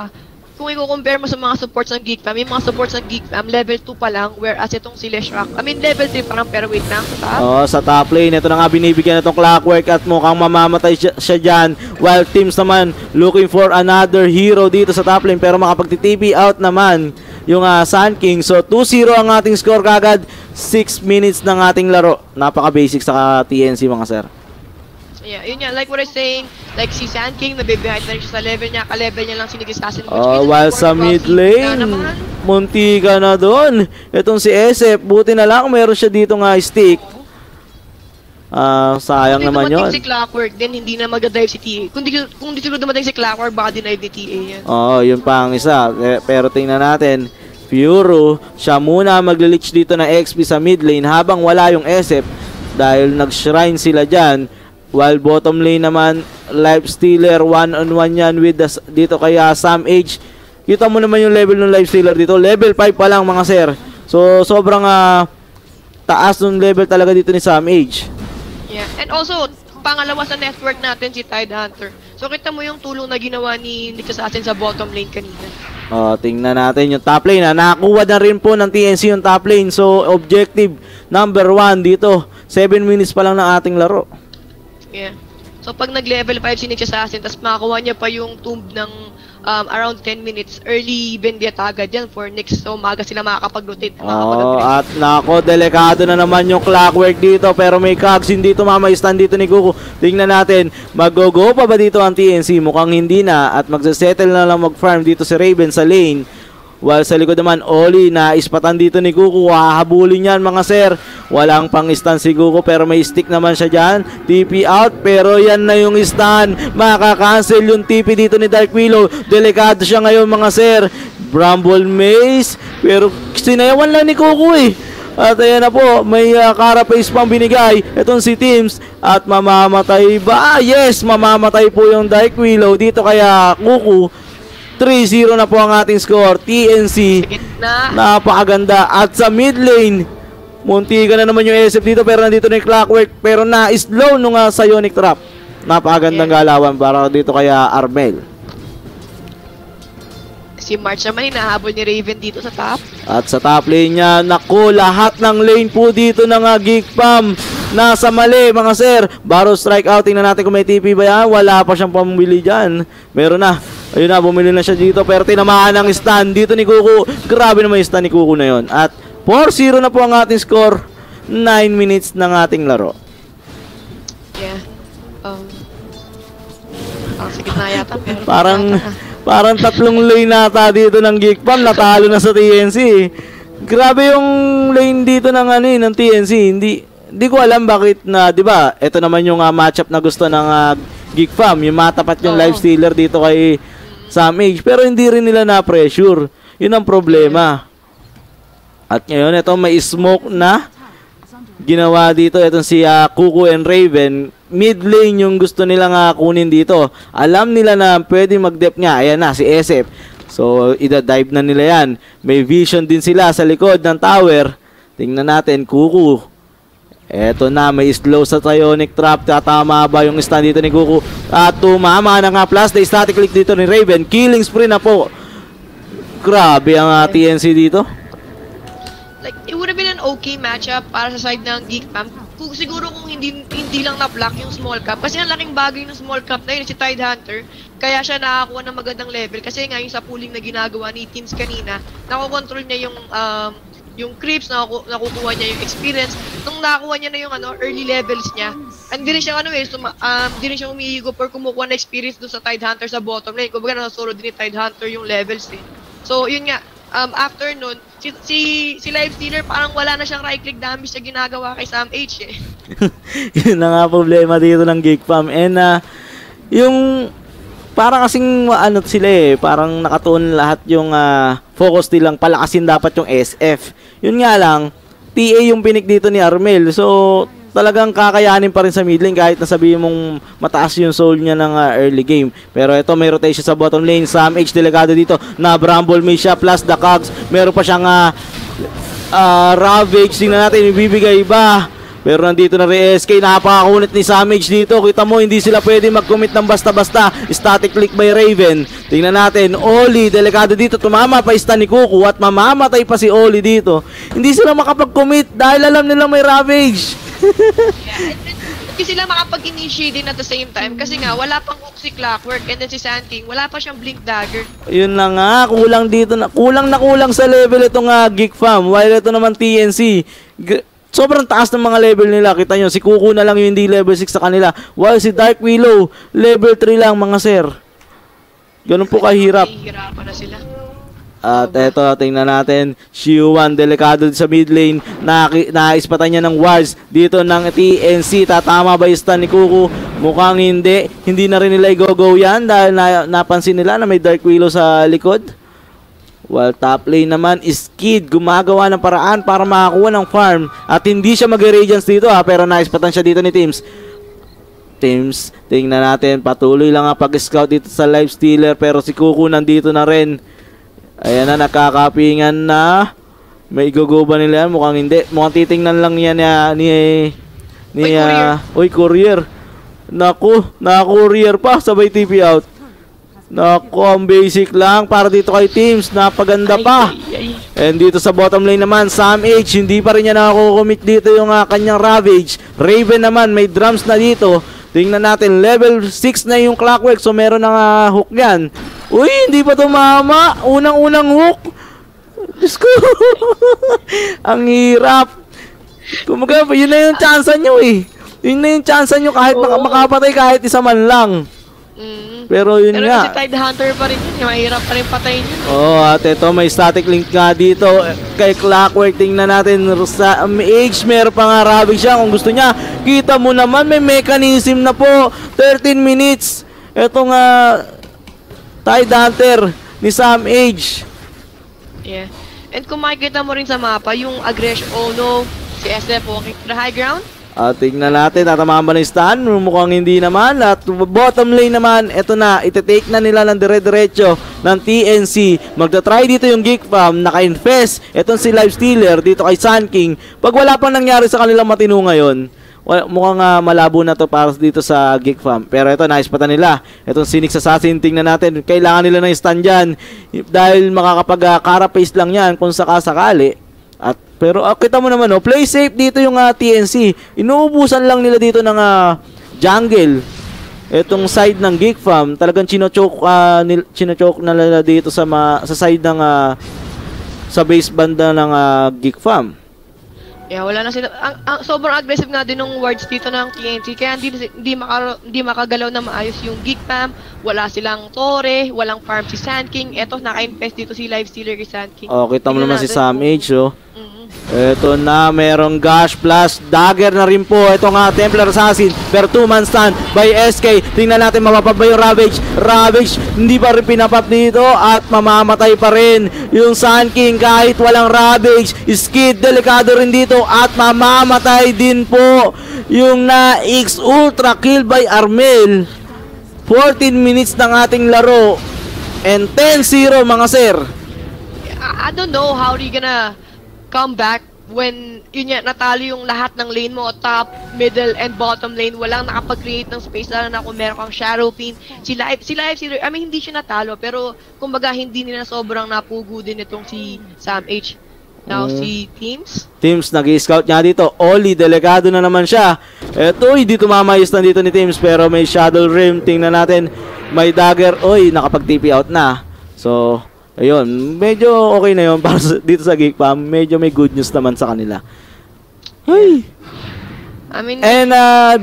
S12: kung i-compare mo sa mga supports ng Geek Fam, yung mga supports ng Geek Fam, level 2 pa lang, whereas itong si Leshrac, level 3 pa lang, pero wait lang, sa top.
S11: Sa top lane, ito na nga binibigyan itong Clockwork at mukhang mamamatay siya dyan. While teams naman looking for another hero dito sa top lane, pero makapagti-TP out naman yung Sun King. So 2-0 ang ating score kagad. 6 minutes ng ating laro. Napaka-basic sa TNC mga sir.
S12: Yeah, yun yan. Like what I'm saying, like si Sun King, nabibiheid na rin siya sa level niya. Ka-level niya lang sinigisasin.
S11: While sa mid lane, munti ka na doon. Itong si SF, buti na lang meron siya dito nga stick. Sayang naman yun.
S12: Si Clockwork din, hindi na mag-dive si TA. Kung di siguro dumating si Clockwork, baka dinive ni TA yan.
S11: Yun pa ang isa. Pero tingnan natin, Puro, siya muna magli-leech dito na XP sa mid lane habang wala yung SF dahil nag-shrine sila dyan. While bottom lane naman, Life Stealer, one-on-one yan with dito kaya Sam H. Kita mo naman yung level ng Life Stealer dito. Level 5 pa lang mga sir. So, sobrang taas ng level talaga dito ni Sam H.
S12: Yeah, and also, pangalawa sa network natin si Tide Hunter. So, kita mo yung tulong na ginawa ni Nix Assassin sa bottom lane kanina.
S11: Tingnan natin yung top lane. Nakakuha na rin po ng TNC yung top lane. So, objective number 1 dito. 7 minutes pa lang ng ating laro.
S12: Yeah. So, pag nag-level 5 si Nix Assassin, tapos makakuha niya pa yung tomb ng around 10 minutes, early vendetta agad yan for Nix. So, umaga sila makakapag-rotate.
S11: At nako, delikado na naman yung Clockwork dito. Pero may cogs, hindi tumama yung stand dito ni Kuku. Tingnan natin, mag-go pa ba dito ang TNC? Mukhang hindi na. At magsasettle na lang mag-farm dito si Raven sa lane. While sa likod naman, Oli na ispatan dito ni Kuku. Hahabulin yan mga sir. Walang pang stun si Kuku pero may stick naman siya dyan. TP out pero yan na yung stun. Makakancel yung TP dito ni Dark Willow. Delikado siya ngayon mga sir. Bramble Maze. Pero sinayawan lang ni Kuku eh. At ayan na po, may carapace pang binigay. Itong si Teams. At mamamatay ba? Yes, mamamatay po yung Dark Willow. Dito kaya Kuku. 3-0 na po ang ating score. TNC. Napakaganda. At sa mid lane, munti ka na naman yung SF dito pero nandito na yung Clockwork. Pero na-slow nung Psionic Trap. Napakagandang galawan para dito kaya Armel.
S12: Si March naman hinahabol ni Raven dito sa top.
S11: At sa top lane niya, naku, lahat ng lane po dito ng Geek Fam. Nasa mali mga sir. Barrow strike out. Tingnan natin kung may TP ba yan. Wala pa siyang pamili dyan. Meron na. Ayun na, bumili na siya dito. Pero tinamaan ang stun dito ni Kuku. Grabe naman yung stun ni Kuku na yun. At 4-0 na po ang ating score. 9 minutes ng ating laro.
S12: Yeah. Sige na yata.
S11: Parang tatlong lane nata dito ng Geek Fam. Natalo na sa TNC. Grabe yung lane dito ng ng TNC. Hindi ko alam bakit na, 'di ba? Ito naman yung matchup na gusto ng Geek Fam, yung matapat yung Life Stealer dito kay Sam H, pero hindi rin nila na pressure. 'Yun ang problema. At ngayon ito may smoke na ginawa dito itong si Kuku and Raven. Mid lane yung gusto nilang kunin dito. Alam nila na pwede mag-dep nga. Ayan na si SF. So ida-dive na nila yan. May vision din sila sa likod ng tower. Tingnan natin Kuku. Eto na, may slow sa Psionic Trap. Tatama ba yung stand dito ni Kuku? At tumama na nga plus. The static click dito ni Raven. Killing spree na po. Grabe ang TNC dito.
S12: Like, it would have been an okay matchup para sa side ng Geek Fam. Siguro kung hindi lang na-block yung small cap. Kasi ang laking bagay ng small cap na yun, si Tide Hunter. Kaya siya nakakuha ng magandang level. Kasi nga yung sa pooling na ginagawa ni Teams kanina, nakokontrol niya yung creeps, nakukuha niya yung experience. Nung nakuha niya na yung early levels niya, hindi rin siya hindi rin siya umiigo or kumukuha na experience doon sa Tidehunter sa bottom lane. Kumbaga nasa-solo din ni Tidehunter yung levels eh. So yun nga, after nun, si Lifestealer parang wala na siyang right-click damage na ginagawa kay Sam H eh.
S11: Yun na nga problema dito ng Geek Fam. And yung parang kasing sila eh, parang nakatuon lahat yung focus nilang palakasin dapat yung SF. Yun nga lang, TA yung pinik dito ni Armel. So talagang kakayanin pa rin sa mid lane kahit nasabihin mong mataas yung soul niya ng early game. Pero ito may rotation sa bottom lane. Sam H delikado dito na Bramble may siya plus the cogs. Meron pa siyang Ravage. Tingnan natin ibibigay ba. Pero nandito na rin SK, napakakunit ni Samage dito. Kita mo, hindi sila pwede mag-commit ng basta-basta. Static click by Raven. Tingnan natin, Oli, delikado dito. Tumama pa stun ni Kuku at mamamatay pa si Oli dito. Hindi sila makapag-commit dahil alam nila may Ravage.
S12: Hindi sila makapag-initiate din at the same time. Kasi nga, wala pang hook si Clockwork and then si Sand King, wala pa siyang Blink Dagger.
S11: Yun na nga, kulang dito na. Kulang sa level itong Geek Fam. While ito naman TNC. Sobrang taas ng mga level nila. Kita nyo, si Kuku na lang yung hindi level 6 sa kanila. While si Dark Willow, level 3 lang mga sir. Ganun po kahirap.
S12: Hihirapan na sila.
S11: At eto, tingnan natin. Shiuan, delikado sa mid lane. Naispatan niya ng wards dito ng TNC. Tatama ba yung stun ni Kuku? Mukhang hindi. Hindi na rin nila i-go-go yan dahil napansin nila na may Dark Willow sa likod. While top lane naman is Kid, gumagawa ng paraan para makakuha ng farm. At hindi siya mag-radiance dito pero naispatan siya dito ni Teams. Teams, tingnan natin, patuloy lang ang pag-scout dito sa Lifestealer. Pero si Kuku nandito na rin. Ayan na, nakakapingan na. May go-go ba nila yan? Mukhang hindi. Mukhang titingnan lang yan Uy, courier. Naku, naka-courier pa, sabay TP out. Naku, ang basic lang para dito kay Teams. Napaganda pa. And dito sa bottom lane naman, Sam H, hindi pa rin niya nakakukomit dito yung kanyang Ravage. Raven naman, may drums na dito. Tingnan natin, level 6 na yung Clockwork. So meron ng hook yan. Uy, hindi pa tumama. Unang-unang hook. Diyos ko. Ang hirap. Kumaga, yun na yung chance nyo eh. Yun na yung chance nyo kahit makapatay kahit isa man lang. Pero yun nga.
S12: Pero si Tidehunter pa rin yun. Mahirap pa rin patayin yun.
S11: At ito may static link nga dito kay Clockwork. Tingnan natin sa Age. Meron pa nga Ravage siya kung gusto niya. Kita mo naman may mechanism na po. 13 minutes. Ito nga Tidehunter ni Sam Age.
S12: Yeah. And kung makikita mo rin sa mapa, yung aggression, oh no, si SF walking to the high ground.
S11: Tignan natin, tatamaan ba ng stun? Mukhang hindi naman. At bottom lane naman, ito na, itetake na nila ng dire-diretso ng TNC. Magta-try dito yung Geek Fam, naka-infest. Itong si Lifestealer dito kay Sun King. Pag wala pang nangyari sa kanilang matino ngayon, mukhang malabo na to para dito sa Geek Fam. Pero ito, naispatan nila. Itong Phoenix Assassin, tingnan natin. Kailangan nila ng stun dyan. Dahil makakapag-carapace lang yan kung sakasakali. Pero kita mo naman, play safe dito yung TNC. Inuubusan lang nila dito ng jungle. Itong side ng Geek Fam, talagang chinochoke na nila dito sa side ng sa base banda ng Geek Fam.
S12: Yeah, wala na sila. Sobrang aggressive nga din ng wards dito ng TNT. Kaya hindi makagalaw na maayos yung Geek Fam. Wala silang Torre, walang farm si Sand King. Eto, naka-infest dito si Lifestealer kay Sand King.
S11: Kita mo naman si Sam H, Ito na, merong Gash plus Dagger na rin po. Ito nga, Templar Assassin. Pero 2-man stun by SK. Tingnan natin, mapapap ba yung Ravage? Ravage, hindi pa rin pinapap dito. At mamamatay pa rin yung Sun King kahit walang Ravage. Skid, delikado rin dito. At mamamatay din po yung na-X Ultra kill by Armel. 14 minutes ng ating laro. And 10-0 mga sir.
S12: I don't know how you gonna come back when yun yan, natalo yung lahat ng lane mo, top, middle, and bottom lane. Walang nakapag-create ng space, lalo na kung meron kang Shadow Pin. Si Lifestealer, I mean, hindi siya natalo, pero kumbaga hindi nila sobrang napugo din itong si Sam H. Now si Teams
S11: nag-i-scout niya dito. Oli, delikado na naman siya. Eto, hindi tumamayos na dito ni Teams, pero may Shadow Rim. Tingnan natin, may Dagger. Oy, nakapag-TP out na. So, Ayun, medyo okay na yun para dito sa Geek Fam. Medyo may good news naman sa kanila. Hey!
S12: I mean,
S11: and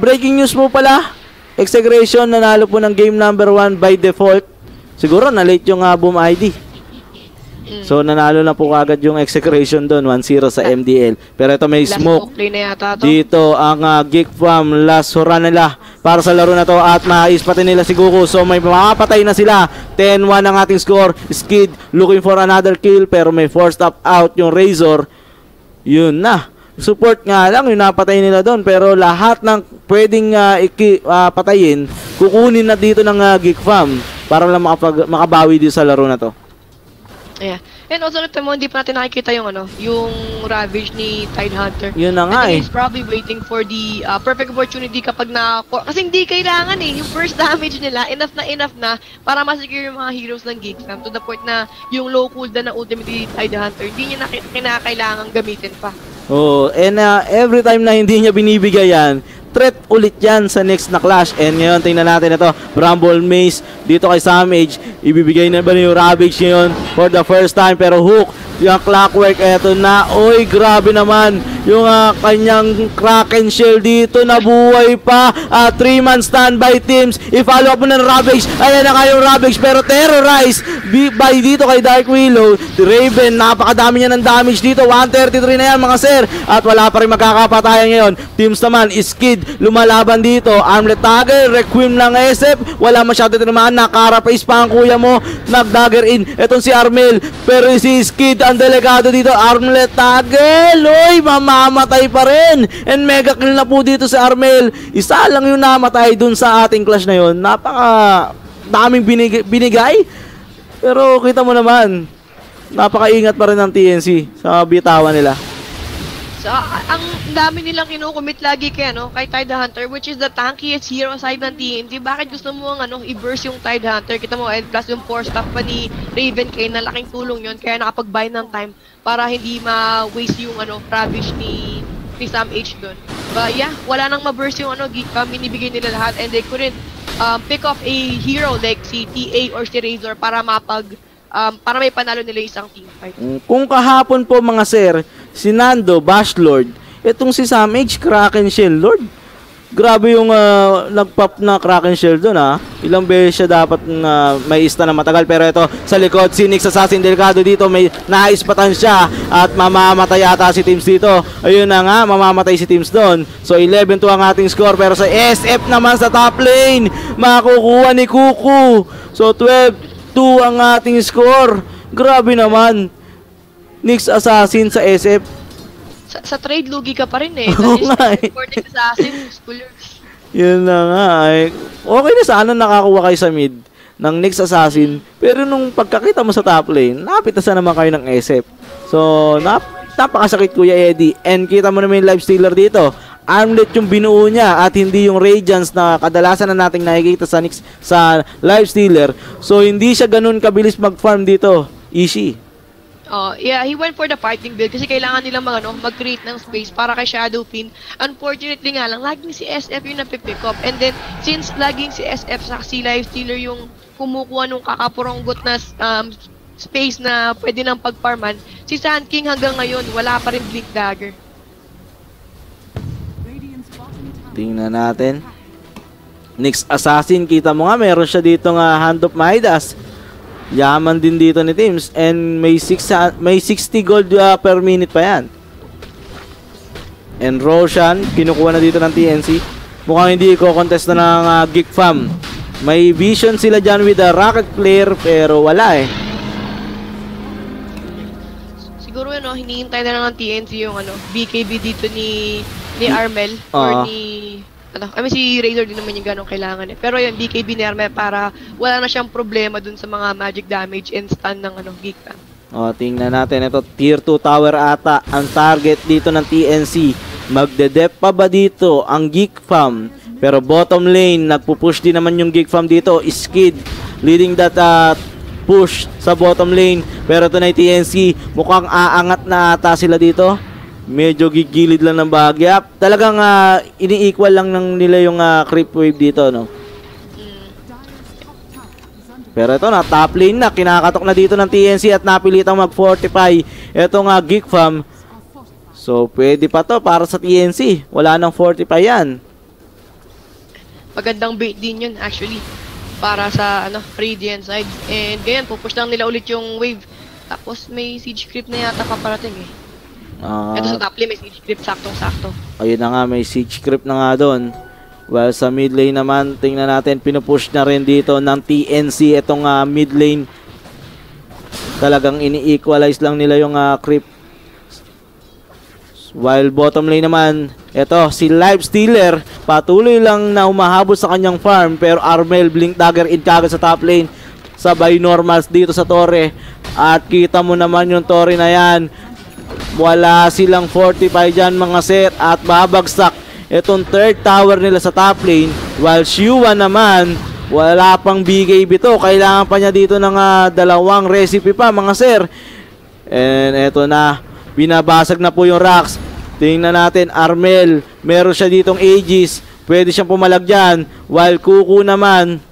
S11: breaking news mo pala, Exegration nanalo po ng game number 1 by default. Siguro na-late yung Boom ID. So nanalo na po kagad yung Exegration doon, 1-0 sa MDL. Pero ito may smoke.
S12: play na yata to.
S11: Dito ang Geek Fam, last hurrah nila para sa laro na to at maispatay nila si Goku. So may makapatay na sila. 10-1 ang ating score. Skid looking for another kill pero may forced out yung Razor. Yun na. Support nga lang yung napatay nila doon pero lahat ng pwedeng patayin kukunin na dito ng Geek Fam para lang makabawi dito sa laro na to.
S12: Yeah. And also mo, hindi pa natin nakikita yung yung Ravage ni Tidehunter.
S11: Yun na nga
S12: He's probably waiting for the perfect opportunity kapag kasi hindi kailangan yung first damage nila enough na para ma-secure yung mga heroes ng Geek Fam to the point na yung low cooldown na ultimate ni Tidehunter hindi niya kinakailangan gamitin pa.
S11: Oh, and every time na hindi niya binibigay yan, threat ulit yan sa next na clash. And ngayon, tingnan natin ito. Bramble Maze dito kay Samage. Ibibigay na ba yung Ravage ngayon for the first time? Pero Hook, yung Clockwork, eto na. Oy, grabe naman. Yung kanyang Kraken Shell dito, nabuhay pa. 3-man standby teams. I-follow up mo ng Ravage. Ayan na kayong Ravage. Pero terrorize by dito kay Dark Willow. Raven, napakadami niya ng damage dito. 133 na yan mga sir. At wala pa rin magkakapatayan ngayon. Teams naman, Skid, lumalaban dito. Armlet Dagger, Requiem ng SF. Wala masyado tinamaan. Nakarapace pa ang kuya mo. Nag-dagger in. Etong si Armel. Pero si Skid, ang delikado dito. Armlet Dagger. Loy, mamamatay pa rin. And mega kill na po dito si Armel. Isa lang yung namatay dun sa ating clash na yun. Napaka daming binigay. Pero kita mo naman, napaka-ingat pa rin ng TNC sa bitawan nila.
S12: So, ang dami nilang kinukumit lagi kay Tidehunter, which is the tankiest hero aside ng TNC. Bakit gusto mo i-burst yung Tidehunter? Kita mo, and plus yung force stop pa ni Raven kay na laking tulong yun. Kaya nakapag-buy ng time para hindi ma-waste yung Ravage ni Sam H doon. But yeah, wala nang ma-burst yung Geek Fam, binibigay nila lahat and they couldn't pick off a hero like si TA or si Razor para para may panalo nila isang team fight.
S11: Kung kahapon po mga sir, si Nando, Bash Lord, itong si Sam H, Kraken Shell Lord. Grabe yung nagpop na Kraken Shell doon Ilang beses siya dapat may ista na matagal. Pero ito sa likod, si Nyx Assassin delikado dito. May naispatan siya at mamamatay ata si Teams dito. Ayun na nga, mamamatay si Teams doon. So 11-2 ang ating score. Pero sa SF naman sa top lane, makukuha ni Kuku. So 12-2 ang ating score. Grabe naman. Nyx Assassin sa SF.
S12: Sa trade, lugi ka pa rin Supporting assassin, spoilers.
S11: Yun na nga okay na sana nakakuha kayo sa mid ng Nyx Assassin. Pero nung pagkakita mo sa top lane, napitasan naman kayo ng SF. So, napakasakit Kuya Eddie. And kita mo naman yung live stealer dito. Armlet yung binuo niya at hindi yung Radiance na kadalasan na nating nakikita sa Nyx sa live stealer. So, hindi siya ganun kabilis mag-farm dito. Easy.
S12: Yeah, he went for the fighting build kasi kailangan nilang mag-create ng space para kay Shadowfiend. Unfortunately nga lang, laging si SF yung napipick up. And then, since laging si SF sa si Lifestealer yung kumukuha nung kakapuronggot na space na pwede nang pagparman, si Sand King hanggang ngayon, wala pa rin Blink Dagger.
S11: Tingnan natin. Nyx Assassin, kita mo nga, meron siya dito nga Hand of Midas. Yaman din dito ni Teams and may 60 gold per minute pa yan. And Roshan, kinukuha na dito ng TNC. Mukhang hindi i-contest na ng Geek Fam. May vision sila dyan with a rocket player pero wala
S12: Siguro hinihintay na lang ng TNC yung BKB dito ni Armel or ni si Razor din naman yung ganong kailangan Pero yun, BKB ni Armel para wala na siyang problema dun sa mga magic damage and stun ng Geek Fam.
S11: Tingnan natin ito, tier 2 tower ata ang target dito ng TNC. Magde-dep pa ba dito ang Geek Fam? Pero bottom lane, nagpupush din naman yung Geek Fam dito. Skid leading that push sa bottom lane. Pero ito na yung TNC, mukhang aangat na ata sila dito. Medyo gigilid lang ng bahagya. Talagang ini-equal lang nila yung creep wave dito, Pero ito na, top lane na. Kinakatok na dito ng TNC at napilitang mag-fortify. Ito nga, Geek Fam. So, pwede pa to para sa TNC. Wala nang fortify yan.
S12: Magandang bait din yun, actually. Para sa, Radiant side. And ganyan, pupush lang nila ulit yung wave. Tapos, may siege creep na yata paparating eh. Ito sa top lane, may siege creep. Saktong-sakto.
S11: Ayun na nga, may siege creep na nga doon. Well, sa mid lane naman, tingnan natin, pinupush na rin dito ng TNC itong mid lane. Talagang ini-equalize lang nila yung creep. While bottom lane naman, ito, si Life Stealer, patuloy lang na humahabol sa kanyang farm. Pero Armel, Blink Dagger in kagad sa top lane. Sabay normals dito sa torre. At kita mo naman yung torre na yan. Wala silang 45 dyan mga sir. At babagsak itong third tower nila sa top lane. While Shua naman, wala pang BKB to. Kailangan pa niya dito ng dalawang recipe pa mga sir. And eto na, binabasag na po yung racks. Tingnan natin, Armel, meron siya ditong Aegis. Pwede siyang pumalag dyan. While Kuku naman,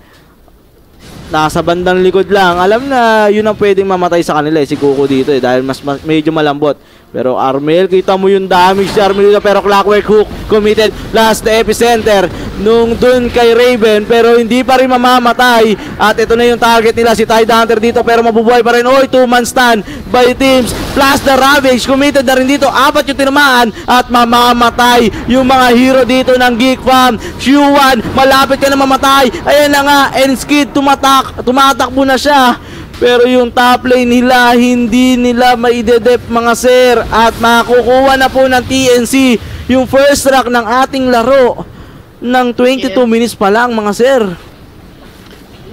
S11: nasa bandang likod lang. Alam na yun ang pwedeng mamatay sa kanila si Kuku dito dahil medyo malambot. Pero Armel, kita mo yung damage si Armel dito. Pero Clockwork Hook committed last the epicenter nung dun kay Raven. Pero hindi pa rin mamamatay. At ito na yung target nila, si Tide Hunter dito. Pero mabubuhay pa rin. Oy, 2-man stand by teams. Plus the Ravage, committed na rin dito. 4 yung tinamaan. At mamamatay yung mga hero dito ng Geek Fam. Shuan, malapit ka na mamatay. Ayan na nga, Enskid, tumatakbo na siya. Pero yung top lane nila, hindi nila maidedep mga sir. At makukuha na po ng TNC yung first rack ng ating laro ng 22 minutes pa lang mga sir.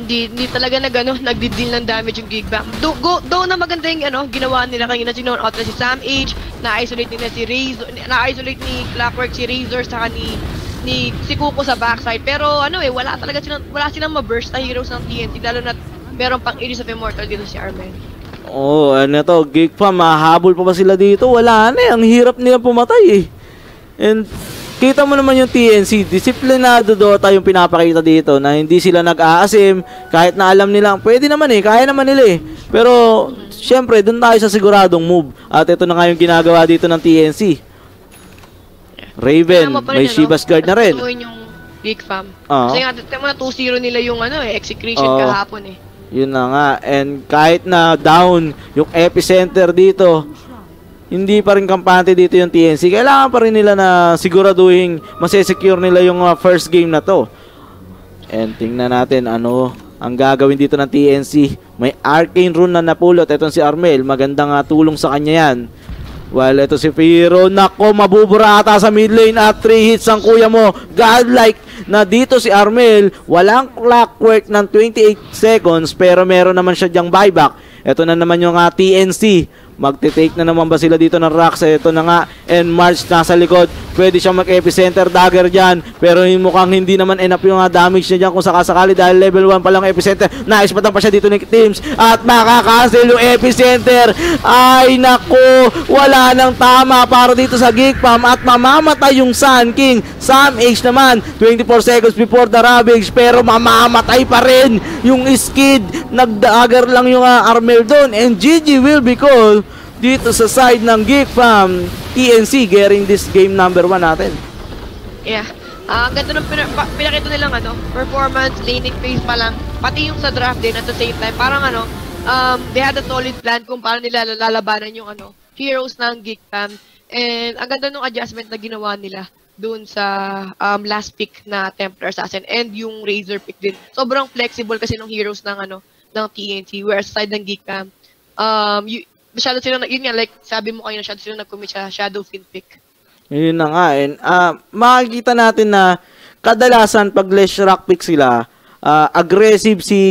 S12: Hindi talaga nagdi-deal ng damage yung Geek Fam. Though na maganda yung ginawa nila kanina, sinon out na si Sam H, na-isolate nila si Razor, na-isolate ni Clockwork si Razor, saka ni si Kuko sa backside. Pero wala silang ma-burst na heroes ng TNC, lalo na meron pang Aegis of Immortal dito si Armel.
S11: Oh, Geek Fam, mahabol pa ba sila dito? Wala na, ang hirap nila pumatay eh. And kita mo naman yung TNC, disiplinado Dota yung pinapakita dito na hindi sila nag-aasim kahit na alam nila, pwede naman kaya naman nila Pero, syempre, dun tayo sa siguradong move. At ito na nga yung ginagawa dito ng TNC. Raven, may Shiva's Guard na rin.
S12: Yung Geek Fam. Kasi nga, 2-0 nila yung execution kahapon
S11: Yun na nga. And kahit na down yung epicenter dito, hindi pa rin kampante dito yung TNC. Kailangan pa rin nila na siguraduhin masesecure nila yung first game na to. And tingnan natin ang gagawin dito ng TNC. May arcane rune na napulot. Itong si Armel, magandang tulong sa kanya yan. While ito si Firo, nako, mabubura ata sa mid lane at 3 hits ang kuya mo. Godlike na dito si Armel, walang clockwork ng 28 seconds pero meron naman siya dyang buyback. Ito na naman yung TNC. Magte-take na naman ba sila dito ng rocks? Ito na nga, and March nasa likod. Pwede siyang mag-epicenter dagger dyan. Pero mukhang hindi naman enough yung damage niya dyan kung sakasakali dahil level 1 pa lang epicenter. Naispatan pa siya dito ng teams. At makakancel yung epicenter. Ay nako, wala nang tama para dito sa Geek Fam. At mamamatay yung Sun King. Sam H naman, 24 seconds before the Ravage. Pero mamamatay pa rin yung Skid. Nagdagger lang yung Armel doon. And GG will be called dito sa side ng Geek Fam. TNC getting this game number 1 natin.
S12: Yeah. Ang ganda ng pinakita nilang performance, laning phase pa lang, pati yung sa draft din at the same time. Parang they had a solid plan kung paano nila lalabanan yung heroes ng Geek Fam. And ang ganda ng adjustment na ginawa nila doon sa last pick na Templar Assassin and yung Razor pick din. Sobrang flexible kasi ng heroes ng ng TNT, whereas side ng Geek Fam, masyado sila, yun nga, like sabi mo kayo, masyado sila nag-commit sa Shadow Fin pick.
S11: Yun na nga, and makikita natin na kadalasan pag less rock pick sila, aggressive si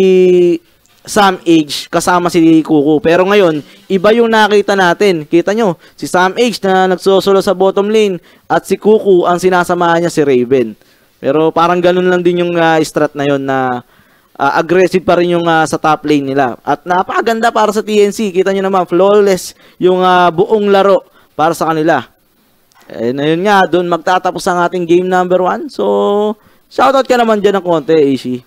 S11: Sam H kasama si Kuku. Pero ngayon, iba yung nakita natin. Kita nyo, si Sam H na nagsosolo sa bottom lane at si Kuku ang sinasamahan niya si Raven. Pero parang ganun lang din yung strat na yun na aggressive pa rin yung sa top lane nila. At napakaganda para sa TNC. Kita nyo naman, flawless yung buong laro para sa kanila. And ayun nga, doon magtatapos ang ating game number 1. So, shoutout ka naman dyan ng konti, Ishi.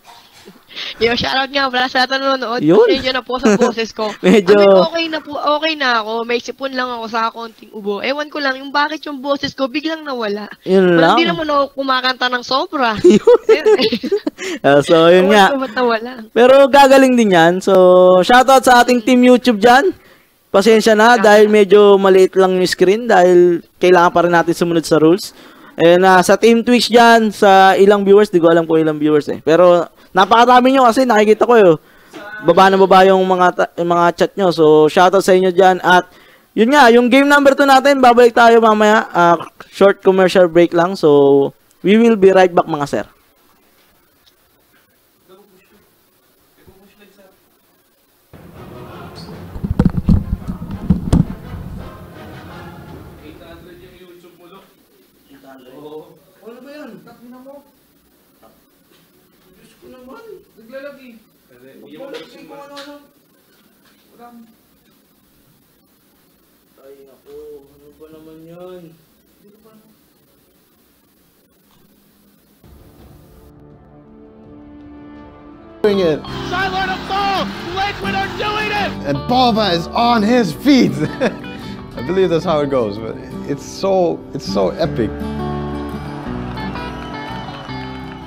S12: Yo, shoutout nga pala sa nanonood.
S11: Yun.
S12: Pasensya na po sa boses ko.
S11: Medyo...
S12: Okay na ako. May sipon lang ako sa konting ubo. Ewan ko lang yung bakit yung boses ko biglang nawala.
S11: Yun lang.
S12: Hindi naman ako kumakanta ng sobra.
S11: So, yun nga. Pero gagaling din yan. So, shoutout sa ating team YouTube dyan. Pasensya na dahil medyo maliit lang yung screen dahil kailangan pa rin natin sumunod sa rules. And sa team Twitch dyan, sa ilang viewers, di ko alam kung ilang viewers eh. Pero napakadami nyo kasi nakikita ko baba na baba yung mga chat nyo. So, shoutout sa inyo dyan. At yun nga, yung game number 2 natin, babalik tayo mamaya. Short commercial break lang. So, we will be right back mga sir.
S9: Ano ba yan? Takina mo. Diyos ko naman. Naglalagi. Naglalagi ko ano. Walang. Ay ako. Ano ba naman yan? Hindi ko pa
S7: Doing it.
S17: Sideline of ball! Lakewood are doing it!
S7: And Bova is on his feet. I believe that's how it goes, but it's so epic.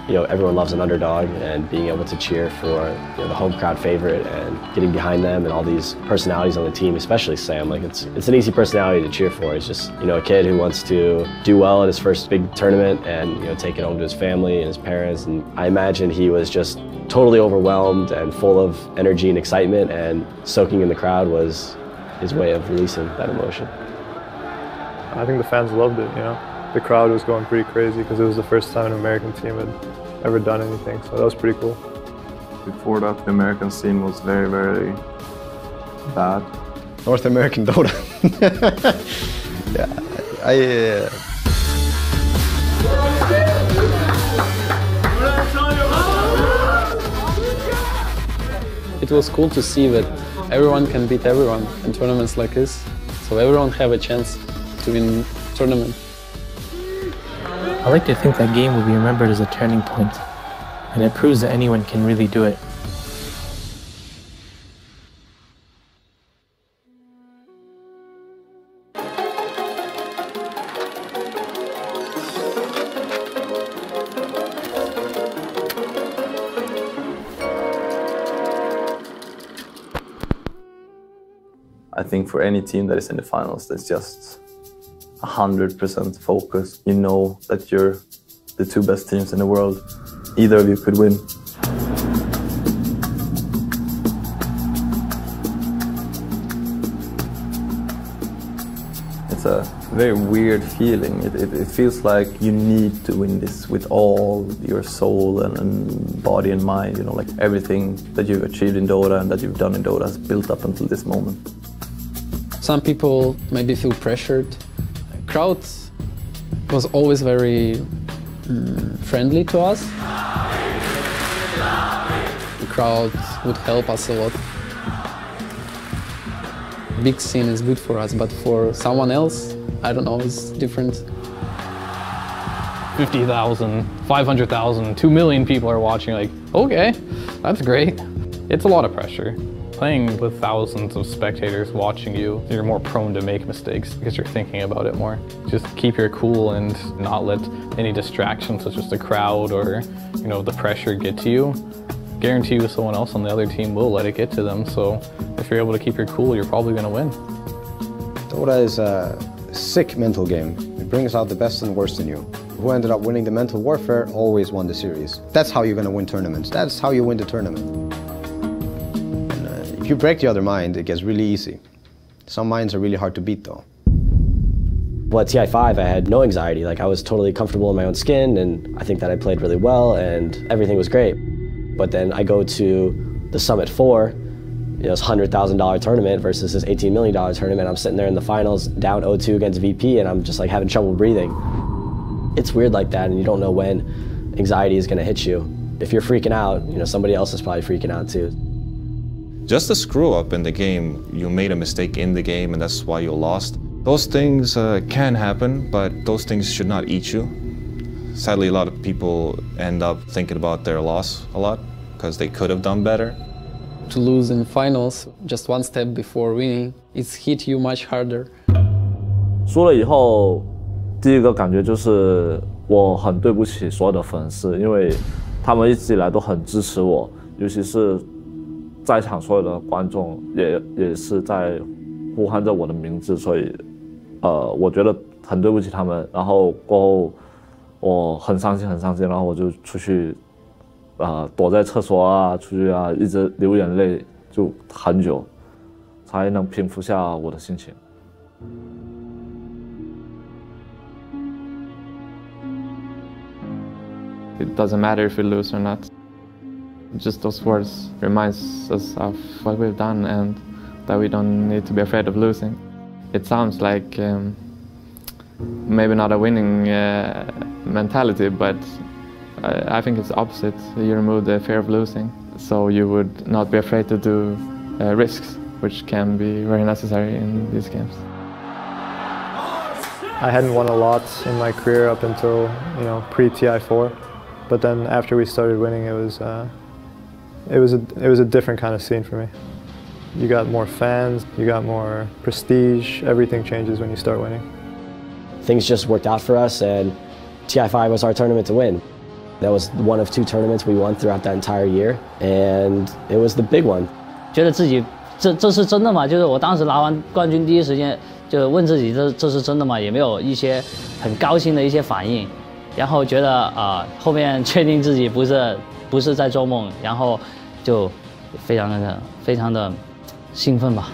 S10: You know, everyone loves an underdog, and being able to cheer for the home crowd favorite and getting behind them and all these personalities on the team, especially Sam, like it's an easy personality to cheer for. He's just a kid who wants to do well at his first big tournament and take it home to his family and his parents. And I imagine he was just totally overwhelmed and full of energy and excitement, and soaking in the crowd was his way of releasing that emotion.
S14: I think the fans loved it. The crowd was going pretty crazy because it was the first time an American team had ever done anything, so that was pretty cool.
S1: Before that, the American scene was very, very bad.
S7: North American Dota. Yeah,
S8: It was cool to see that everyone can beat everyone in tournaments like this, so everyone have a chance to win tournament.
S15: I like to think that game will be remembered as a turning point, and it proves that anyone can really do it.
S1: I think for any team that is in the finals, that's just 100% focus. You know that you're the two best teams in the world. Either of you could win. It's a very weird feeling. It feels like you need to win this with all your soul and body and mind. Like everything that you've achieved in Dota and that you've done in Dota has built up until this moment.
S8: Some people maybe feel pressured. Crowd was always very friendly to us. The crowd would help us a lot. Big scene is good for us, but for someone else, I don't know, it's different.
S22: 50,000, 500,000, 2 million people are watching, like, okay, that's great. It's a lot of pressure. Playing with thousands of spectators watching you, you're more prone to make mistakes because you're thinking about it more. Just keep your cool and not let any distractions such as the crowd or the pressure get to you. Guarantee you someone else on the other team will let it get to them, so if you're able to keep your cool, you're probably going to win.
S7: Dota is a sick mental game. It brings out the best and worst in you. Who ended up winning the mental warfare always won the series. That's how you're going to win tournaments. That's how you win the tournament. If you break the other mind, it gets really easy. Some minds are really hard to beat though.
S10: Well, at TI5, I had no anxiety. Like, I was totally comfortable in my own skin, and I think that I played really well, and everything was great. But then I go to the Summit 4, this $100,000 tournament versus this $18 million tournament. I'm sitting there in the finals, down 0-2 against VP, and I'm just like having trouble breathing. It's weird like that, and you don't know when anxiety is gonna hit you. If you're freaking out, somebody else is probably freaking out too.
S16: Just a screw up in the game, you made a mistake in the game and that's why you lost. Those things can happen, but those things should not eat you. Sadly, a lot of people end up thinking about their loss a lot because they could have done better.
S8: To lose in finals, just one step before winning, it's hit you much harder.
S18: 输了以后，第一个感觉就是我很对不起所有的粉丝，因为他们一直以来都很支持我，尤其是在场所有的观众也是在呼喊着我的名字，所以我觉得很对不起他们。然后过后我很伤心，然后我就出去躲在厕所啊，出去啊，一直流眼泪，就很久才能平复下我的心情。
S19: It doesn't matter if we lose or not. Just those words reminds us of what we've done and that we don't need to be afraid of losing. It sounds like maybe not a winning mentality, but I think it's opposite. You remove the fear of losing, so you would not be afraid to do risks, which can be very necessary in these games.
S14: I hadn't won a lot in my career up until pre-TI4, but then after we started winning, it was a different kind of scene for me. You got more fans, you got more prestige. Everything changes when you start winning.
S10: Things just worked out for us, and TI5 was our tournament to win. That was one of 2 tournaments we won throughout that entire year, and it was the big one.
S20: 觉得自己这是真的吗？就是我当时拿完冠军第一时间就问自己这是真的吗？也没有一些很高兴的一些反应，然后觉得后面确定自己不是在做梦，然后就非常的兴奋吧。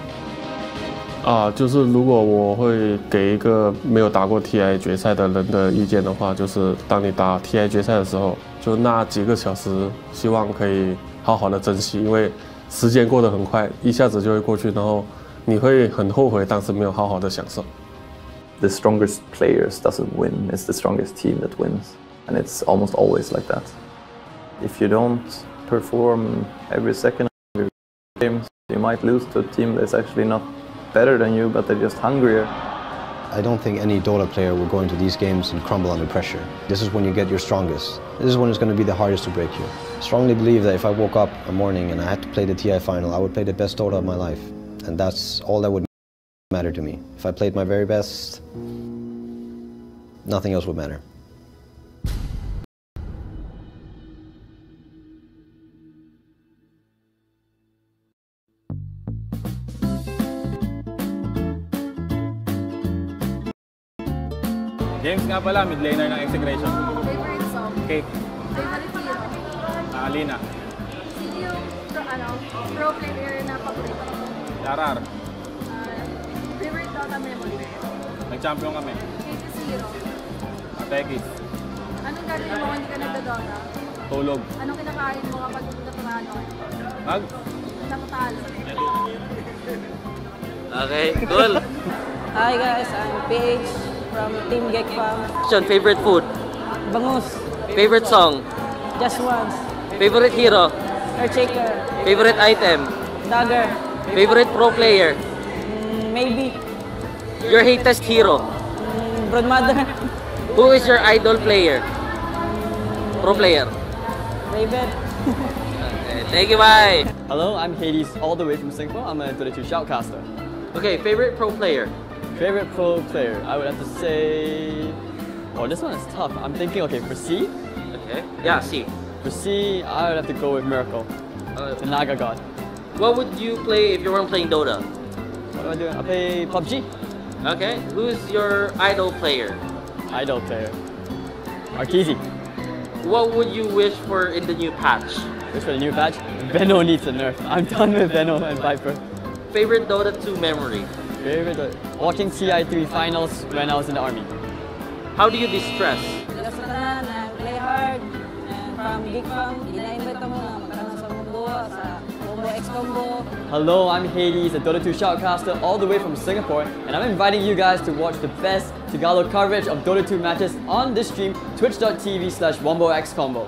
S23: 就是如果我会给一个没有打过 TI 决赛的人的意见的话，就是当你打 TI 决赛的时候，就那几个小时，希望可以好好的珍惜，因为时间过得很快，一下子就会过去，然后你会很后悔当时没有好好的享受。
S1: The strongest players doesn't win, it's the strongest team that wins. And it's almost always like that. If you don't perform every second of your games, you might lose to a team that's actually not better than you, but they're just hungrier.
S7: I don't think any Dota player will go into these games and crumble under pressure. This is when you get your strongest. This is when it's going to be the hardest to break you. I strongly believe that if I woke up a morning and I had to play the TI final, I would play the best Dota of my life. And that's all that would matter to me. If I played my very best, nothing else would matter.
S24: James nga pala, mid laner ng Exegration.
S9: Favorite song?
S24: Cake.
S9: Favorite hero?
S24: Alina.
S9: Sino yung pro player na paborito?
S24: Larar.
S9: Favorite Dota memory?
S24: Nag-champion kami.
S9: Favorite hero?
S24: Atekis.
S9: Anong gagawin mo kung hindi ka nagdodota?
S24: Tulog.
S9: Anong kinakain mo kapag natatalo? Natatalo.
S25: Okay, cool.
S27: Hi guys, I'm Paige from Team Geek.
S25: Favorite food?
S27: Bangus.
S25: Favorite song?
S27: Just Once.
S25: Favorite hero?
S27: Earthshaker.
S25: Favorite item?
S27: Dagger.
S25: Favorite pro player?
S27: Maybe.
S25: Your hatest hero?
S27: Broadmother.
S25: Who is your idol player? Pro player?
S27: Raven.
S25: Okay, thank you, bye.
S26: Hello, I'm Hades, all the way from Singapore. I'm a Dota 2 shoutcaster.
S25: Okay, favorite pro player?
S26: Favorite pro player, I would have to say... Oh, this one is tough. I'm thinking, okay, for C?
S25: Okay, yeah, C.
S26: For C, I would have to go with Miracle, the Naga God.
S25: What would you play if you weren't playing Dota?
S26: What do I do? I play PUBG.
S25: Okay, who's your idol player?
S26: Idol player. Arteezy.
S25: What would you wish for in the new patch?
S26: Wish for the new patch? Venno needs a nerf. I'm done with Venno and Viper.
S25: Favorite Dota 2 memory?
S26: Favorite? Watching TI3 finals when I was in the army.
S25: How do you distress?
S27: Play hard. And from Geek ina-invite mo na magkaroon sa mundo, sa Combo X Combo.
S26: Hello, I'm Hades, a Dota 2 shoutcaster all the way from Singapore, and I'm inviting you guys to watch the best Tagalog coverage of Dota 2 matches on this stream, twitch.tv/WomboXCombo.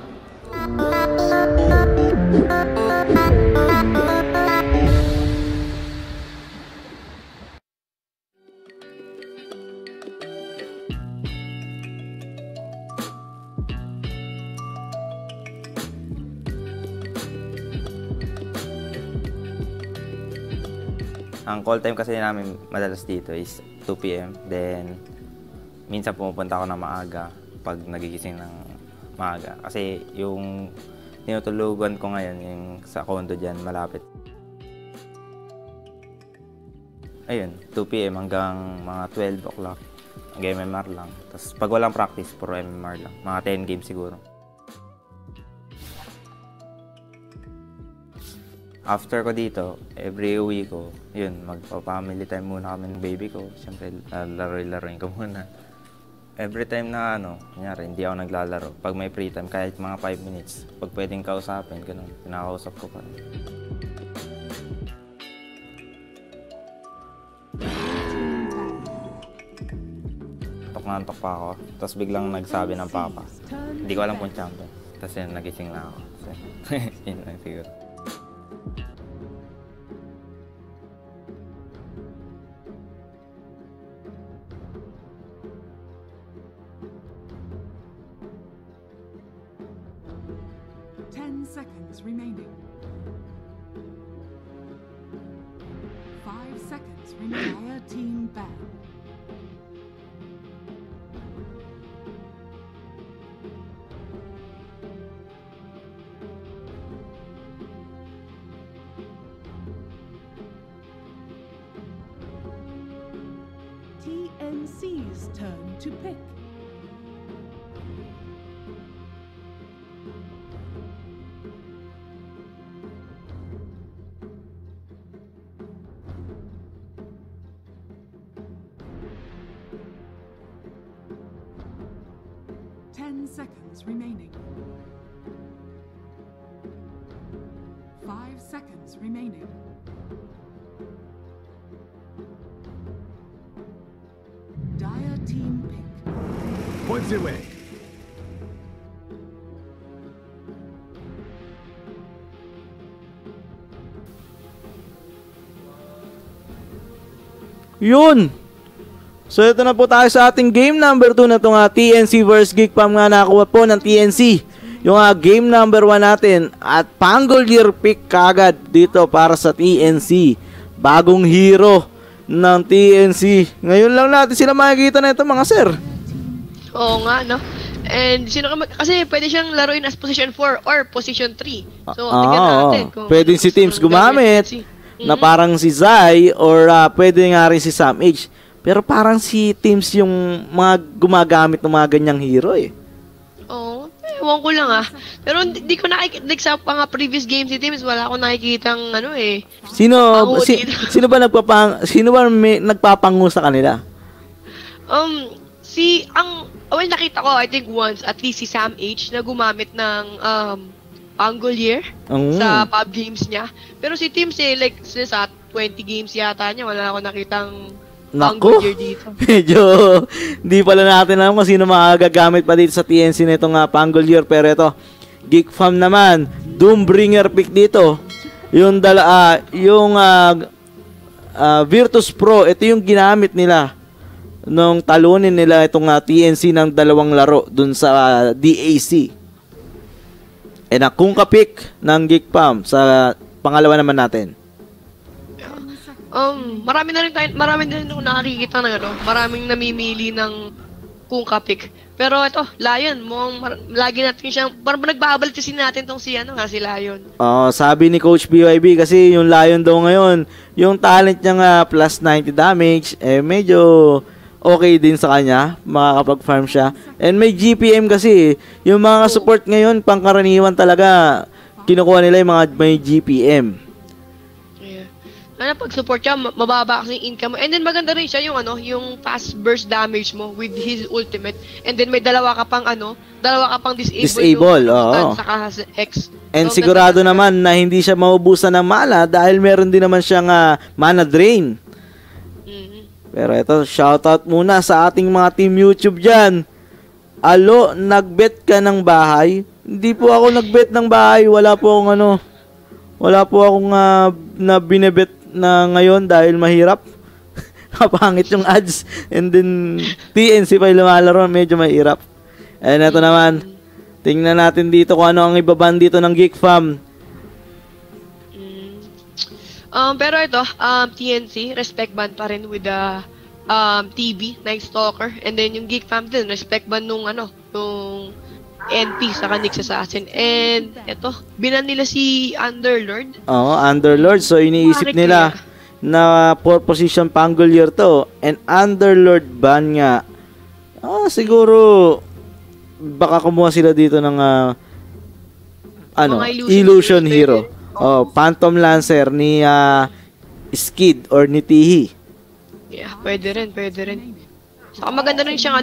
S2: Ang call time kasi namin madalas dito is 2 p.m. Then, minsan pumupunta ako ng maaga pag nagigising ng maaga. Kasi yung tinutulugan ko ngayon, yung sa condo dyan, malapit. Ayun, 2 p.m. hanggang mga 12 o'clock. Mag-MMR lang. Tapos pag walang practice, puro MMR lang. Mga 10 games siguro. After ko dito, every uwi ko, yun, magpa-family time muna kami ng baby ko. Siyempre, laro-laroin ko muna. Every time na kunyari, hindi ako naglalaro. Pag may free time, kahit mga 5 minutes, pag pwedeng kausapin, ganun, pinakausap ko pa. Antok na antok pa ako. Tapos biglang nagsabi ng papa. Hindi ko alam kung champion. Tapos yun, nagising na ako. So, yun lang siguro.
S3: Seconds remaining. 5 seconds remaining. Entire team ban. TNC's turn to pick. Seconds remaining. 5 seconds remaining. Dire team pick.
S4: Points away.
S11: Yun! So ito na po tayo sa ating game number 2 na itong TNC vs Geek Fam nga nakuha po ng TNC. Yung game number 1 natin at Pangolier pick kagad dito para sa TNC. Bagong hero ng TNC. Ngayon lang natin sila makikita na ito mga sir.
S12: Oo nga, no? And kasi pwede siyang laruin as position 4 or position 3. So, tingnan natin kung
S11: pwede si Teams gumamit na parang si Zai or pwede nga rin si Sam H. Pero parang si Teams yung mga gumagamit ng mga ganyang hero eh.
S12: Oo, ewan ko lang Pero hindi ko nakikita, like sa mga previous games si Teams, wala akong nakikitang
S11: Sino ba nagpapangu sa kanila?
S12: Nakita ko, I think once, at least si Sam H na gumamit ng Pangolier sa pub games niya. Pero si Teams like sa 20 games yata niya, wala akong nakitang
S11: Naku, medyo di pala natin alam kung sino makagagamit pa dito sa TNC na itong Pangolier. Pero ito, Geek Fam naman, Doombringer pick dito. Yung Virtus Pro, ito yung ginamit nila nung talunin nila itong TNC ng 2 laro dun sa DAC. And Kungka pick ng Geek Fam sa pangalawa naman natin.
S12: Marami din ako nakikita ng maraming namimili ng Kungka pick. Pero ito, Lion, lagi natin siyang, parang nagbabalitin natin tong si Lion.
S11: Sabi ni Coach BYB kasi yung Lion daw ngayon, yung talent niya plus 90 damage, medyo okay din sa kanya, makakapag-farm siya. And may GPM kasi, yung mga support ngayon, pangkaraniwan talaga, kinukuha nila yung mga may GPM.
S12: Pag support siya, mababa kasi yung income mo. And then maganda rin siya yung fast burst damage mo with his ultimate. And then may dalawa ka pang disable. Saka X.
S11: And sigurado naman na hindi siya maubusan ng mana dahil meron din naman siyang mana drain. Pero ito, shoutout muna sa ating mga team YouTube dyan. Alo, nagbet ka ng bahay? Hindi po ako nagbet ng bahay. Wala po akong na binebet na ngayon dahil mahirap. Kapangit yung ads. And then, TNC pa yung lumalaro, medyo mahirap. And ito naman, tingnan natin dito kung ano ang ibaban dito ng Geek Fam.
S12: Pero ito, TNC, respect ban pa rin with the TB, Night Stalker. And then yung Geek Fam din, respect ban nung nung NP sa Nick Assassin. And ito, binan nila si Underlord.
S11: Oo, Underlord. So iniisip nila na 4 position Pangolier to. And Underlord ban nga. Siguro baka kumuha sila dito ng Illusion Hero. Phantom Lancer ni Skid or ni Tihi.
S12: Yeah, pwede rin. Saka maganda rin siyang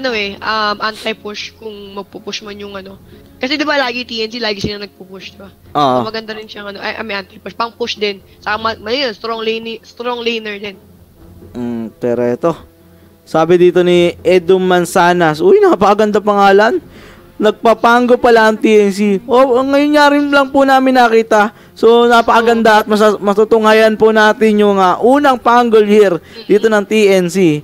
S12: anti-push kung magpupush man yung Kasi di ba lagi TNC, lagi sila nagpupush, di ba? So maganda rin siyang anti-push, pang-push din. Saka strong laner din.
S11: Pero ito, sabi dito ni Edum Mansanas, uy, napakaganda pangalan. Nagpapango pala ang TNC. Ngayon nga rin lang po namin nakita. So, napakaganda at matutunghayan po natin yung unang Pangol here dito ng TNC.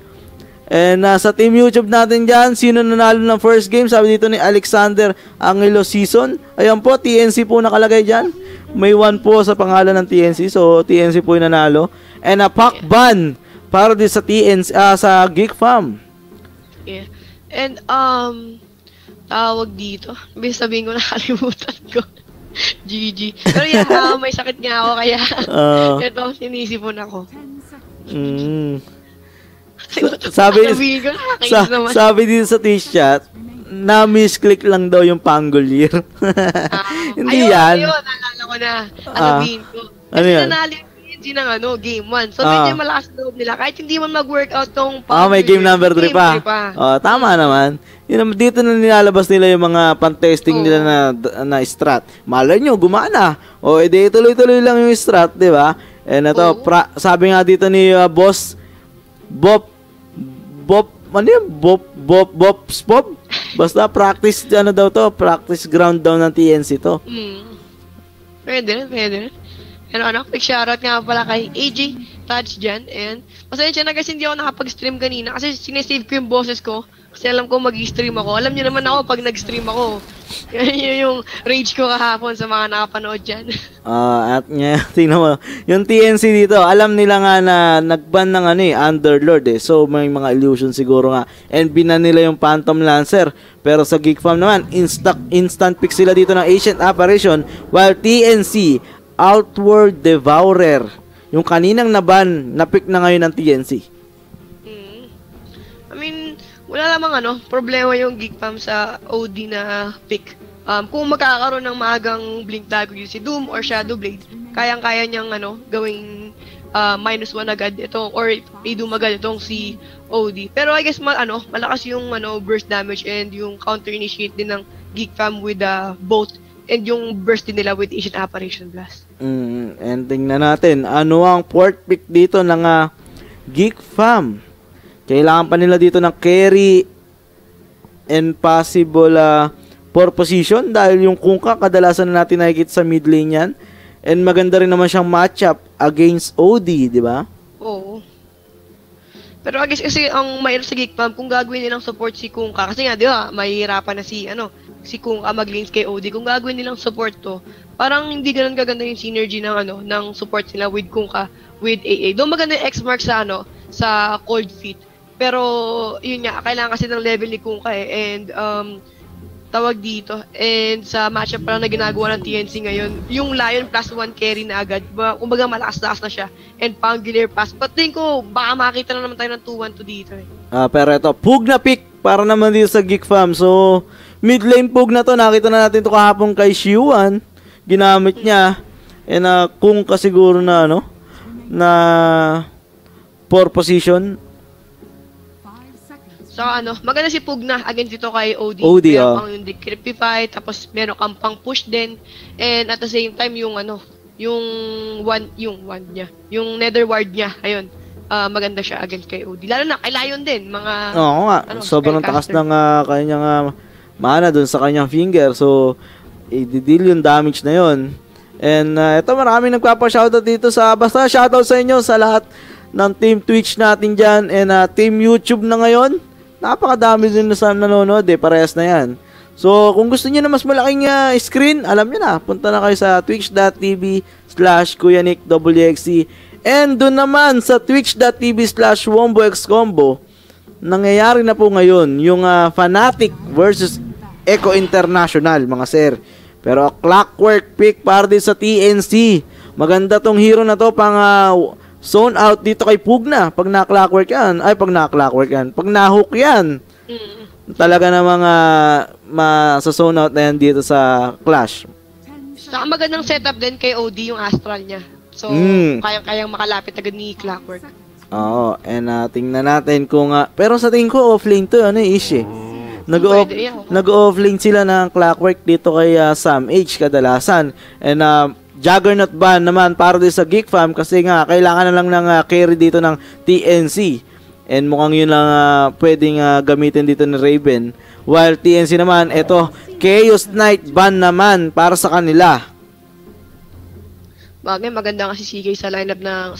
S11: And sa team YouTube natin dyan, sino nanalo ng first game? Sabi dito ni Alexander Angelo Season. Ayan po, TNC po nakalagay dyan. May 1 po sa pangalan ng TNC. So, TNC po yung nanalo. And pack ban para din sa TNC, sa Geek Fam.
S12: Yeah. And, tawag dito. Bis sabihin ko, nakalimutan ko. GG. Pero yeah, may sakit nga ako kaya ito, sinisipon ako.
S11: Sabi dito sa T-chat, na-misclick lang daw yung Pangolier. Hindi yan.
S12: Ayun, nalala ko na. Sabihin ko. Kasi nanalo yung TNC ng game 1. So, medyo malakas loob nila. Kahit hindi man mag-workout tong Pangolier.
S11: May game number 3 pa. Tama naman. Dito na nilalabas nila yung mga pan-testing nila na strat. Malay nyo, gumana. Edi tuloy-tuloy lang yung strat, di ba? And ito, sabi nga dito ni boss, Bob, basta practice, daw to, practice ground daw ng TNC to.
S12: Pwede rin. Quick shoutout nga pala kay AJ Touch dyan. And pasensya na kasi hindi ako nakapag-stream kanina kasi sinesave ko yung boses ko. Kasi alam ko mag-stream ako. Alam niyo naman ako pag nag-stream ako. Yun yung rage ko kahapon sa mga nakapanood dyan.
S11: At tingnan mo. Yung TNC dito, alam nila nga na nag-ban ng Underlord eh. So may mga illusion siguro nga. And binan nila yung Phantom Lancer. Pero sa Geek Farm naman, instant pick sila dito ng Ancient Apparition. While TNC, Outward Devourer. Yung kaninang naban, na-pick na ngayon ng TNC.
S12: Wala lamang problema yung Geek Fam sa OD na pick. Kung magkakaroon ng maagang blink dagger si Doom or Shadow Blade, kayang-kaya niyang gawing -1 agad itong or i-Doom agad itong si OD. Pero I guess malakas yung burst damage and yung counter initiate din ng Geek Fam with both and yung burst din nila with Ancient Apparition Blast.
S11: And tingnan natin, ano ang fourth pick dito ng Geek Fam? Kailangan pa nila dito ng carry and possible 4 position dahil yung Kunkka kadalasan na natin nakikita sa mid lane yan. And maganda rin naman siyang matchup against OD, di ba?
S12: Oo. Pero I guess kasi ang mahirap sa Geek Fam kung gagawin nilang support si Kunkka kasi nga di ba mahihirapan na si Kunkka mag-lanes kay OD. Kung gagawin nilang support to, parang hindi ganun kaganda yung synergy ng support nila with Kunkka with AA. Doon maganda yung X-Mark sa Cold Feet. Pero, yun nga, kailangan kasi ng level ni Kunkka and tawag dito. And sa matchup pa lang na ginagawa ng TNC ngayon, yung Lion +1 carry na agad. Kumbaga malakas-lakas na siya. And Pangolier pass. But think ko, baka makita na naman tayo ng 2-1-2 dito eh.
S11: Pero ito, Pug na pick para naman dito sa Geek Fam. So, mid lane Pug na to. Nakita na natin ito kahapon kay Shiwan. Ginamit niya. And Kunkka siguro na na 4 position.
S12: So maganda si Pug na against dito kay OD.
S11: Meron
S12: pang yung Decrepify, tapos meron kang pang push din. And at the same time yung one niya, yung Nether Ward niya, ayun. Maganda siya against kay OD. Lalo na kay Lion din, mga
S11: Oo nga, sobrang takas ng kanyang mana doon sa kanyang finger. So i-deal yung damage na yon. And ito maraming nagpapa-shoutout dito basta shoutout sa inyo sa lahat ng team Twitch natin dyan and team YouTube na ngayon. Napakadami din na nanonood parehas na yan. So kung gusto niyo na mas malaking screen, alam niyo na, punta na kayo sa twitch.tv/KuyaNickWXC And doon naman sa twitch.tv/WomboXCombo, nangyayari na po ngayon yung Fnatic versus Echo International, mga sir. Pero Clockwork pick para din sa TNC. Maganda tong hero na to pang zone out dito kay Pugna. Pag na-clockwork yan, pag na-hook yan, talaga namang masa-zone out na yan dito sa Clash.
S12: Saka magandang setup din kay OD yung Astral niya. So, kayang makalapit agad ni Clockwork.
S11: Oo, and tingnan natin kung... pero sa tingin ko, offlane to, Ishi. Nag-offlane sila ng Clockwork dito kay Sam H kadalasan. And Juggernaut ban naman para din sa Geek Fam kasi nga, kailangan na lang ng carry dito ng TNC. And mukhang yun lang pwedeng gamitin dito ni Raven. While TNC naman, eto, Chaos Knight ban naman para sa kanila.
S12: Bagay, maganda kasi si CK sa lineup ng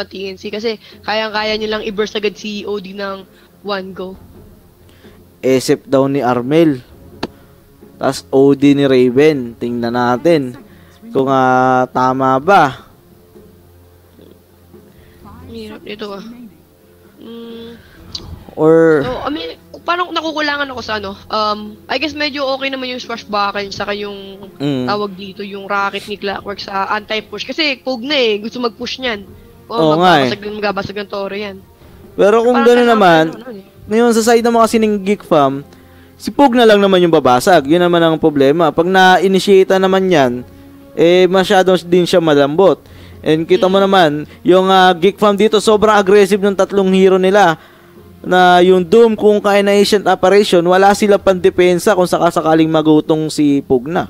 S12: TNC kasi kayang-kaya niyo lang i-burst agad si OD ng one go.
S11: Esep daw ni Armel. Tapos OD ni Raven. Tingnan natin kung tama ba.
S12: Hirap nito
S11: Or
S12: so, I mean, parang nakukulangan ako sa I guess medyo okay naman yung swashbuckle saka yung tawag dito, yung rocket ni Clockwork sa anti-push. Kasi Pug na gusto mag-push niyan. Magbabasag ng toro yan.
S11: Pero kung gano'n naman, ngayon sa side naman kasi ng Geek Fam, si Pug na lang naman yung babasag. Yun naman ang problema. Pag na-initiate naman yan, masyado din siya malambot. And kita mo naman, yung Geek Fam dito, sobrang aggressive ng tatlong hero nila. Na yung Doom, kung kaya na Ancient Apparition, wala sila pandepensa kung sakasakaling magutong si Pug na.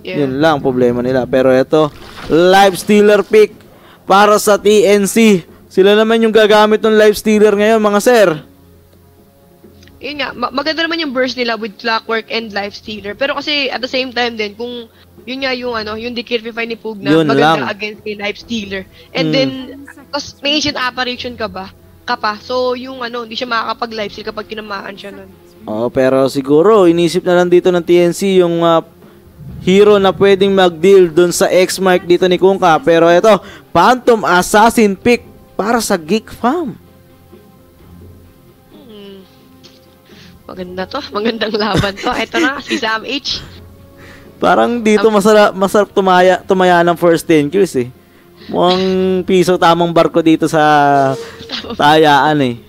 S11: Yun lang problema nila. Pero ito, Life Stealer pick para sa TNC. Sila naman yung gagamit ng Life Stealer ngayon, mga sir.
S12: Yun nga, maganda naman yung burst nila with Clockwork and Life Stealer. Pero kasi at the same time din, kung yun nga yung yung decryptify ni Pug na maganda against kay Life Stealer. And then, tapos may Ancient Apparition ka pa. So, yung hindi siya makakapag-live steal kapag tinamaan siya nun.
S11: Pero siguro, inisip na lang dito ng TNC yung hero na pwedeng mag-deal dun sa X-Mark dito ni Kungka. Pero ito, Phantom Assassin pick para sa Geek Fam.
S12: Maganda to. Magandang laban to. Ito na, si Sam H.
S11: Parang dito masarap tumaya ng first 10 kills Mukhang piso tamang barko dito sa tayaan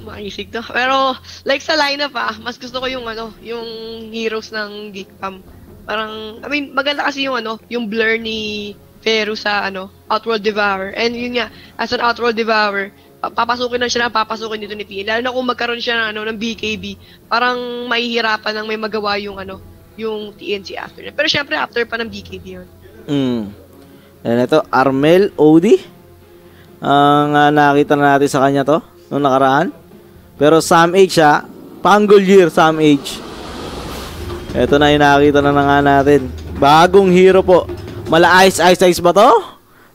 S12: Makisig to. Pero, like sa lineup mas gusto ko yung yung heroes ng Geek Fam. Parang, maganda kasi yung blur ni Feru sa Outworld Devourer. And yun nga, as an Outworld Devourer, papasukin na siya dito ni PL. Lalo na kung magkaroon siya ng BKB, parang mahihirapan nang may magawa yung yung TNC after. Pero syempre, after pa ng BKB yun.
S11: And ito, Armel OD. Ang nakita na natin sa kanya to nung nakaraan. Pero Sam H Pangle Year Sam H. Ito na yung nakita na nga natin. Bagong hero po. Mala ice ba to?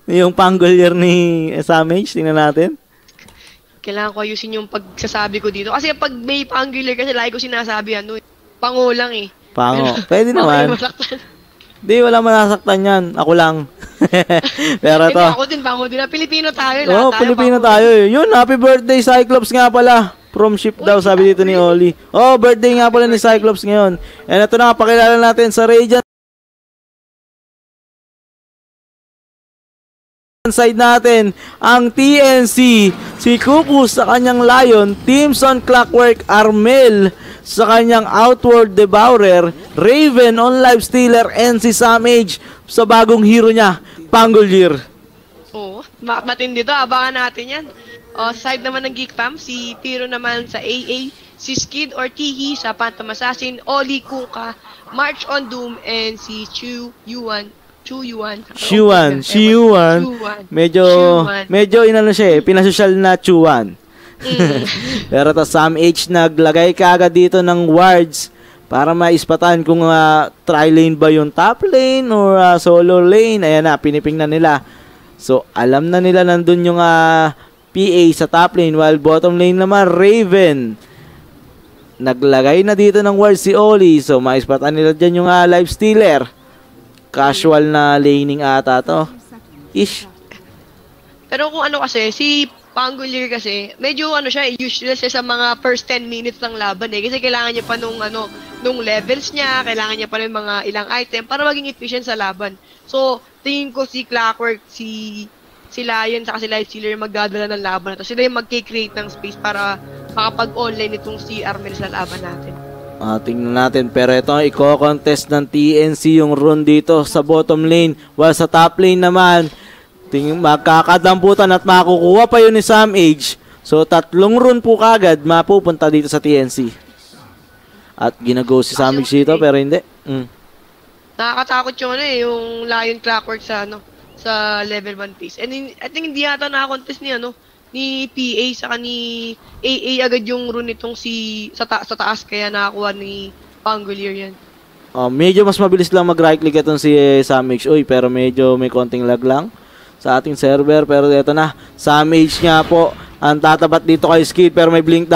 S11: Yung Pangle Year ni Sam H. Tingnan natin.
S12: Kailangan ko ayusin yung pagsasabi ko dito. Kasi pag may Pangle Year kasi lagi ko sinasabi pango lang
S11: Pango. Pwede naman. Di, wala manasaktan yan. Ako lang. Pero to.
S12: Ako din, pango din. Pilipino tayo.
S11: Pilipino tayo. Yun, happy birthday Cyclops nga pala. From ship daw, sabi dito ni Oli. Birthday nga pala ni Cyclops ngayon. And ito na, pakilala natin sa Radiant side natin, ang TNC, si Kupus sa kanyang Lion, Teamson Clockwork, Armel sa kanyang Outward Devourer, Raven on Life Stealer, and si Sam H sa bagong hero niya, Pangolier.
S12: Matindi to, abangan natin yan. Side naman ng Geek Fam, si Tiro naman sa AA, si Skid or Tihi sa Phantom Assassin, Oli Kuka, March on Doom, and si Chu Yuan.
S11: Medyo inano siya pinasosyal na Chuan. Pero to Sam H naglagay kaagad dito ng wards para maispatan kung tri-lane ba yung top lane or solo lane. Ayan na, piniping na nila. So, alam na nila nandun yung PA sa top lane while bottom lane naman Raven. Naglagay na dito ng wards si Oli. So, maispatan nila dyan yung Life Stealer. Casual na laning ata to. Ish.
S12: Pero kung ano kasi, si Pangolier kasi, medyo ano siya, useless siya sa mga first 10 minutes ng laban eh. Kasi kailangan niya pa nung levels niya, kailangan niya pa ng mga ilang item para maging efficient sa laban. So, tingin ko si Clockwork, si Lion, saka si Lightstealer yung magdadala ng laban na to. Sila yung mag-create ng space para makapag-online itong si Armel sa laban natin.
S11: Tingnan natin. Pero ito, i-contest ng TNC yung rune dito sa bottom lane. While sa top lane naman, magkakadamputan at makukuha pa yun ni Sam Age. So, 3 rune po kagad mapupunta dito sa TNC. At ginago si Sam Age dito, pero hindi.
S12: Nakakatakot yung Lion Clockwork sa level 1 phase. And I think hindi yata nakakontest ni PA saka ni AA agad yung rune nitong sa taas, kaya nakakuha ni Pangolier yan.
S11: Medyo mas mabilis lang mag-right click itong si Sam Age. Pero medyo may konting lag lang sa ating server. Pero ito na, Sam Age nga po ang tatapat dito kay Skid, pero may blink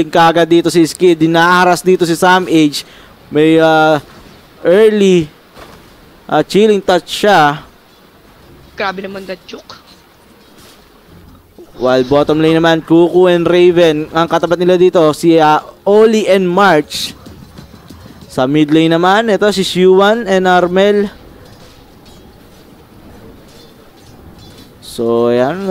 S11: kagad dito si Skid. Dinaharas dito si Sam Age. May early chilling touch siya.
S12: Grabe naman that choke.
S11: While bottom lane naman, Kuku and Raven, ang katapat nila dito, si Oli and March. Sa mid lane naman, ito si Shuan and Armel. So, yan.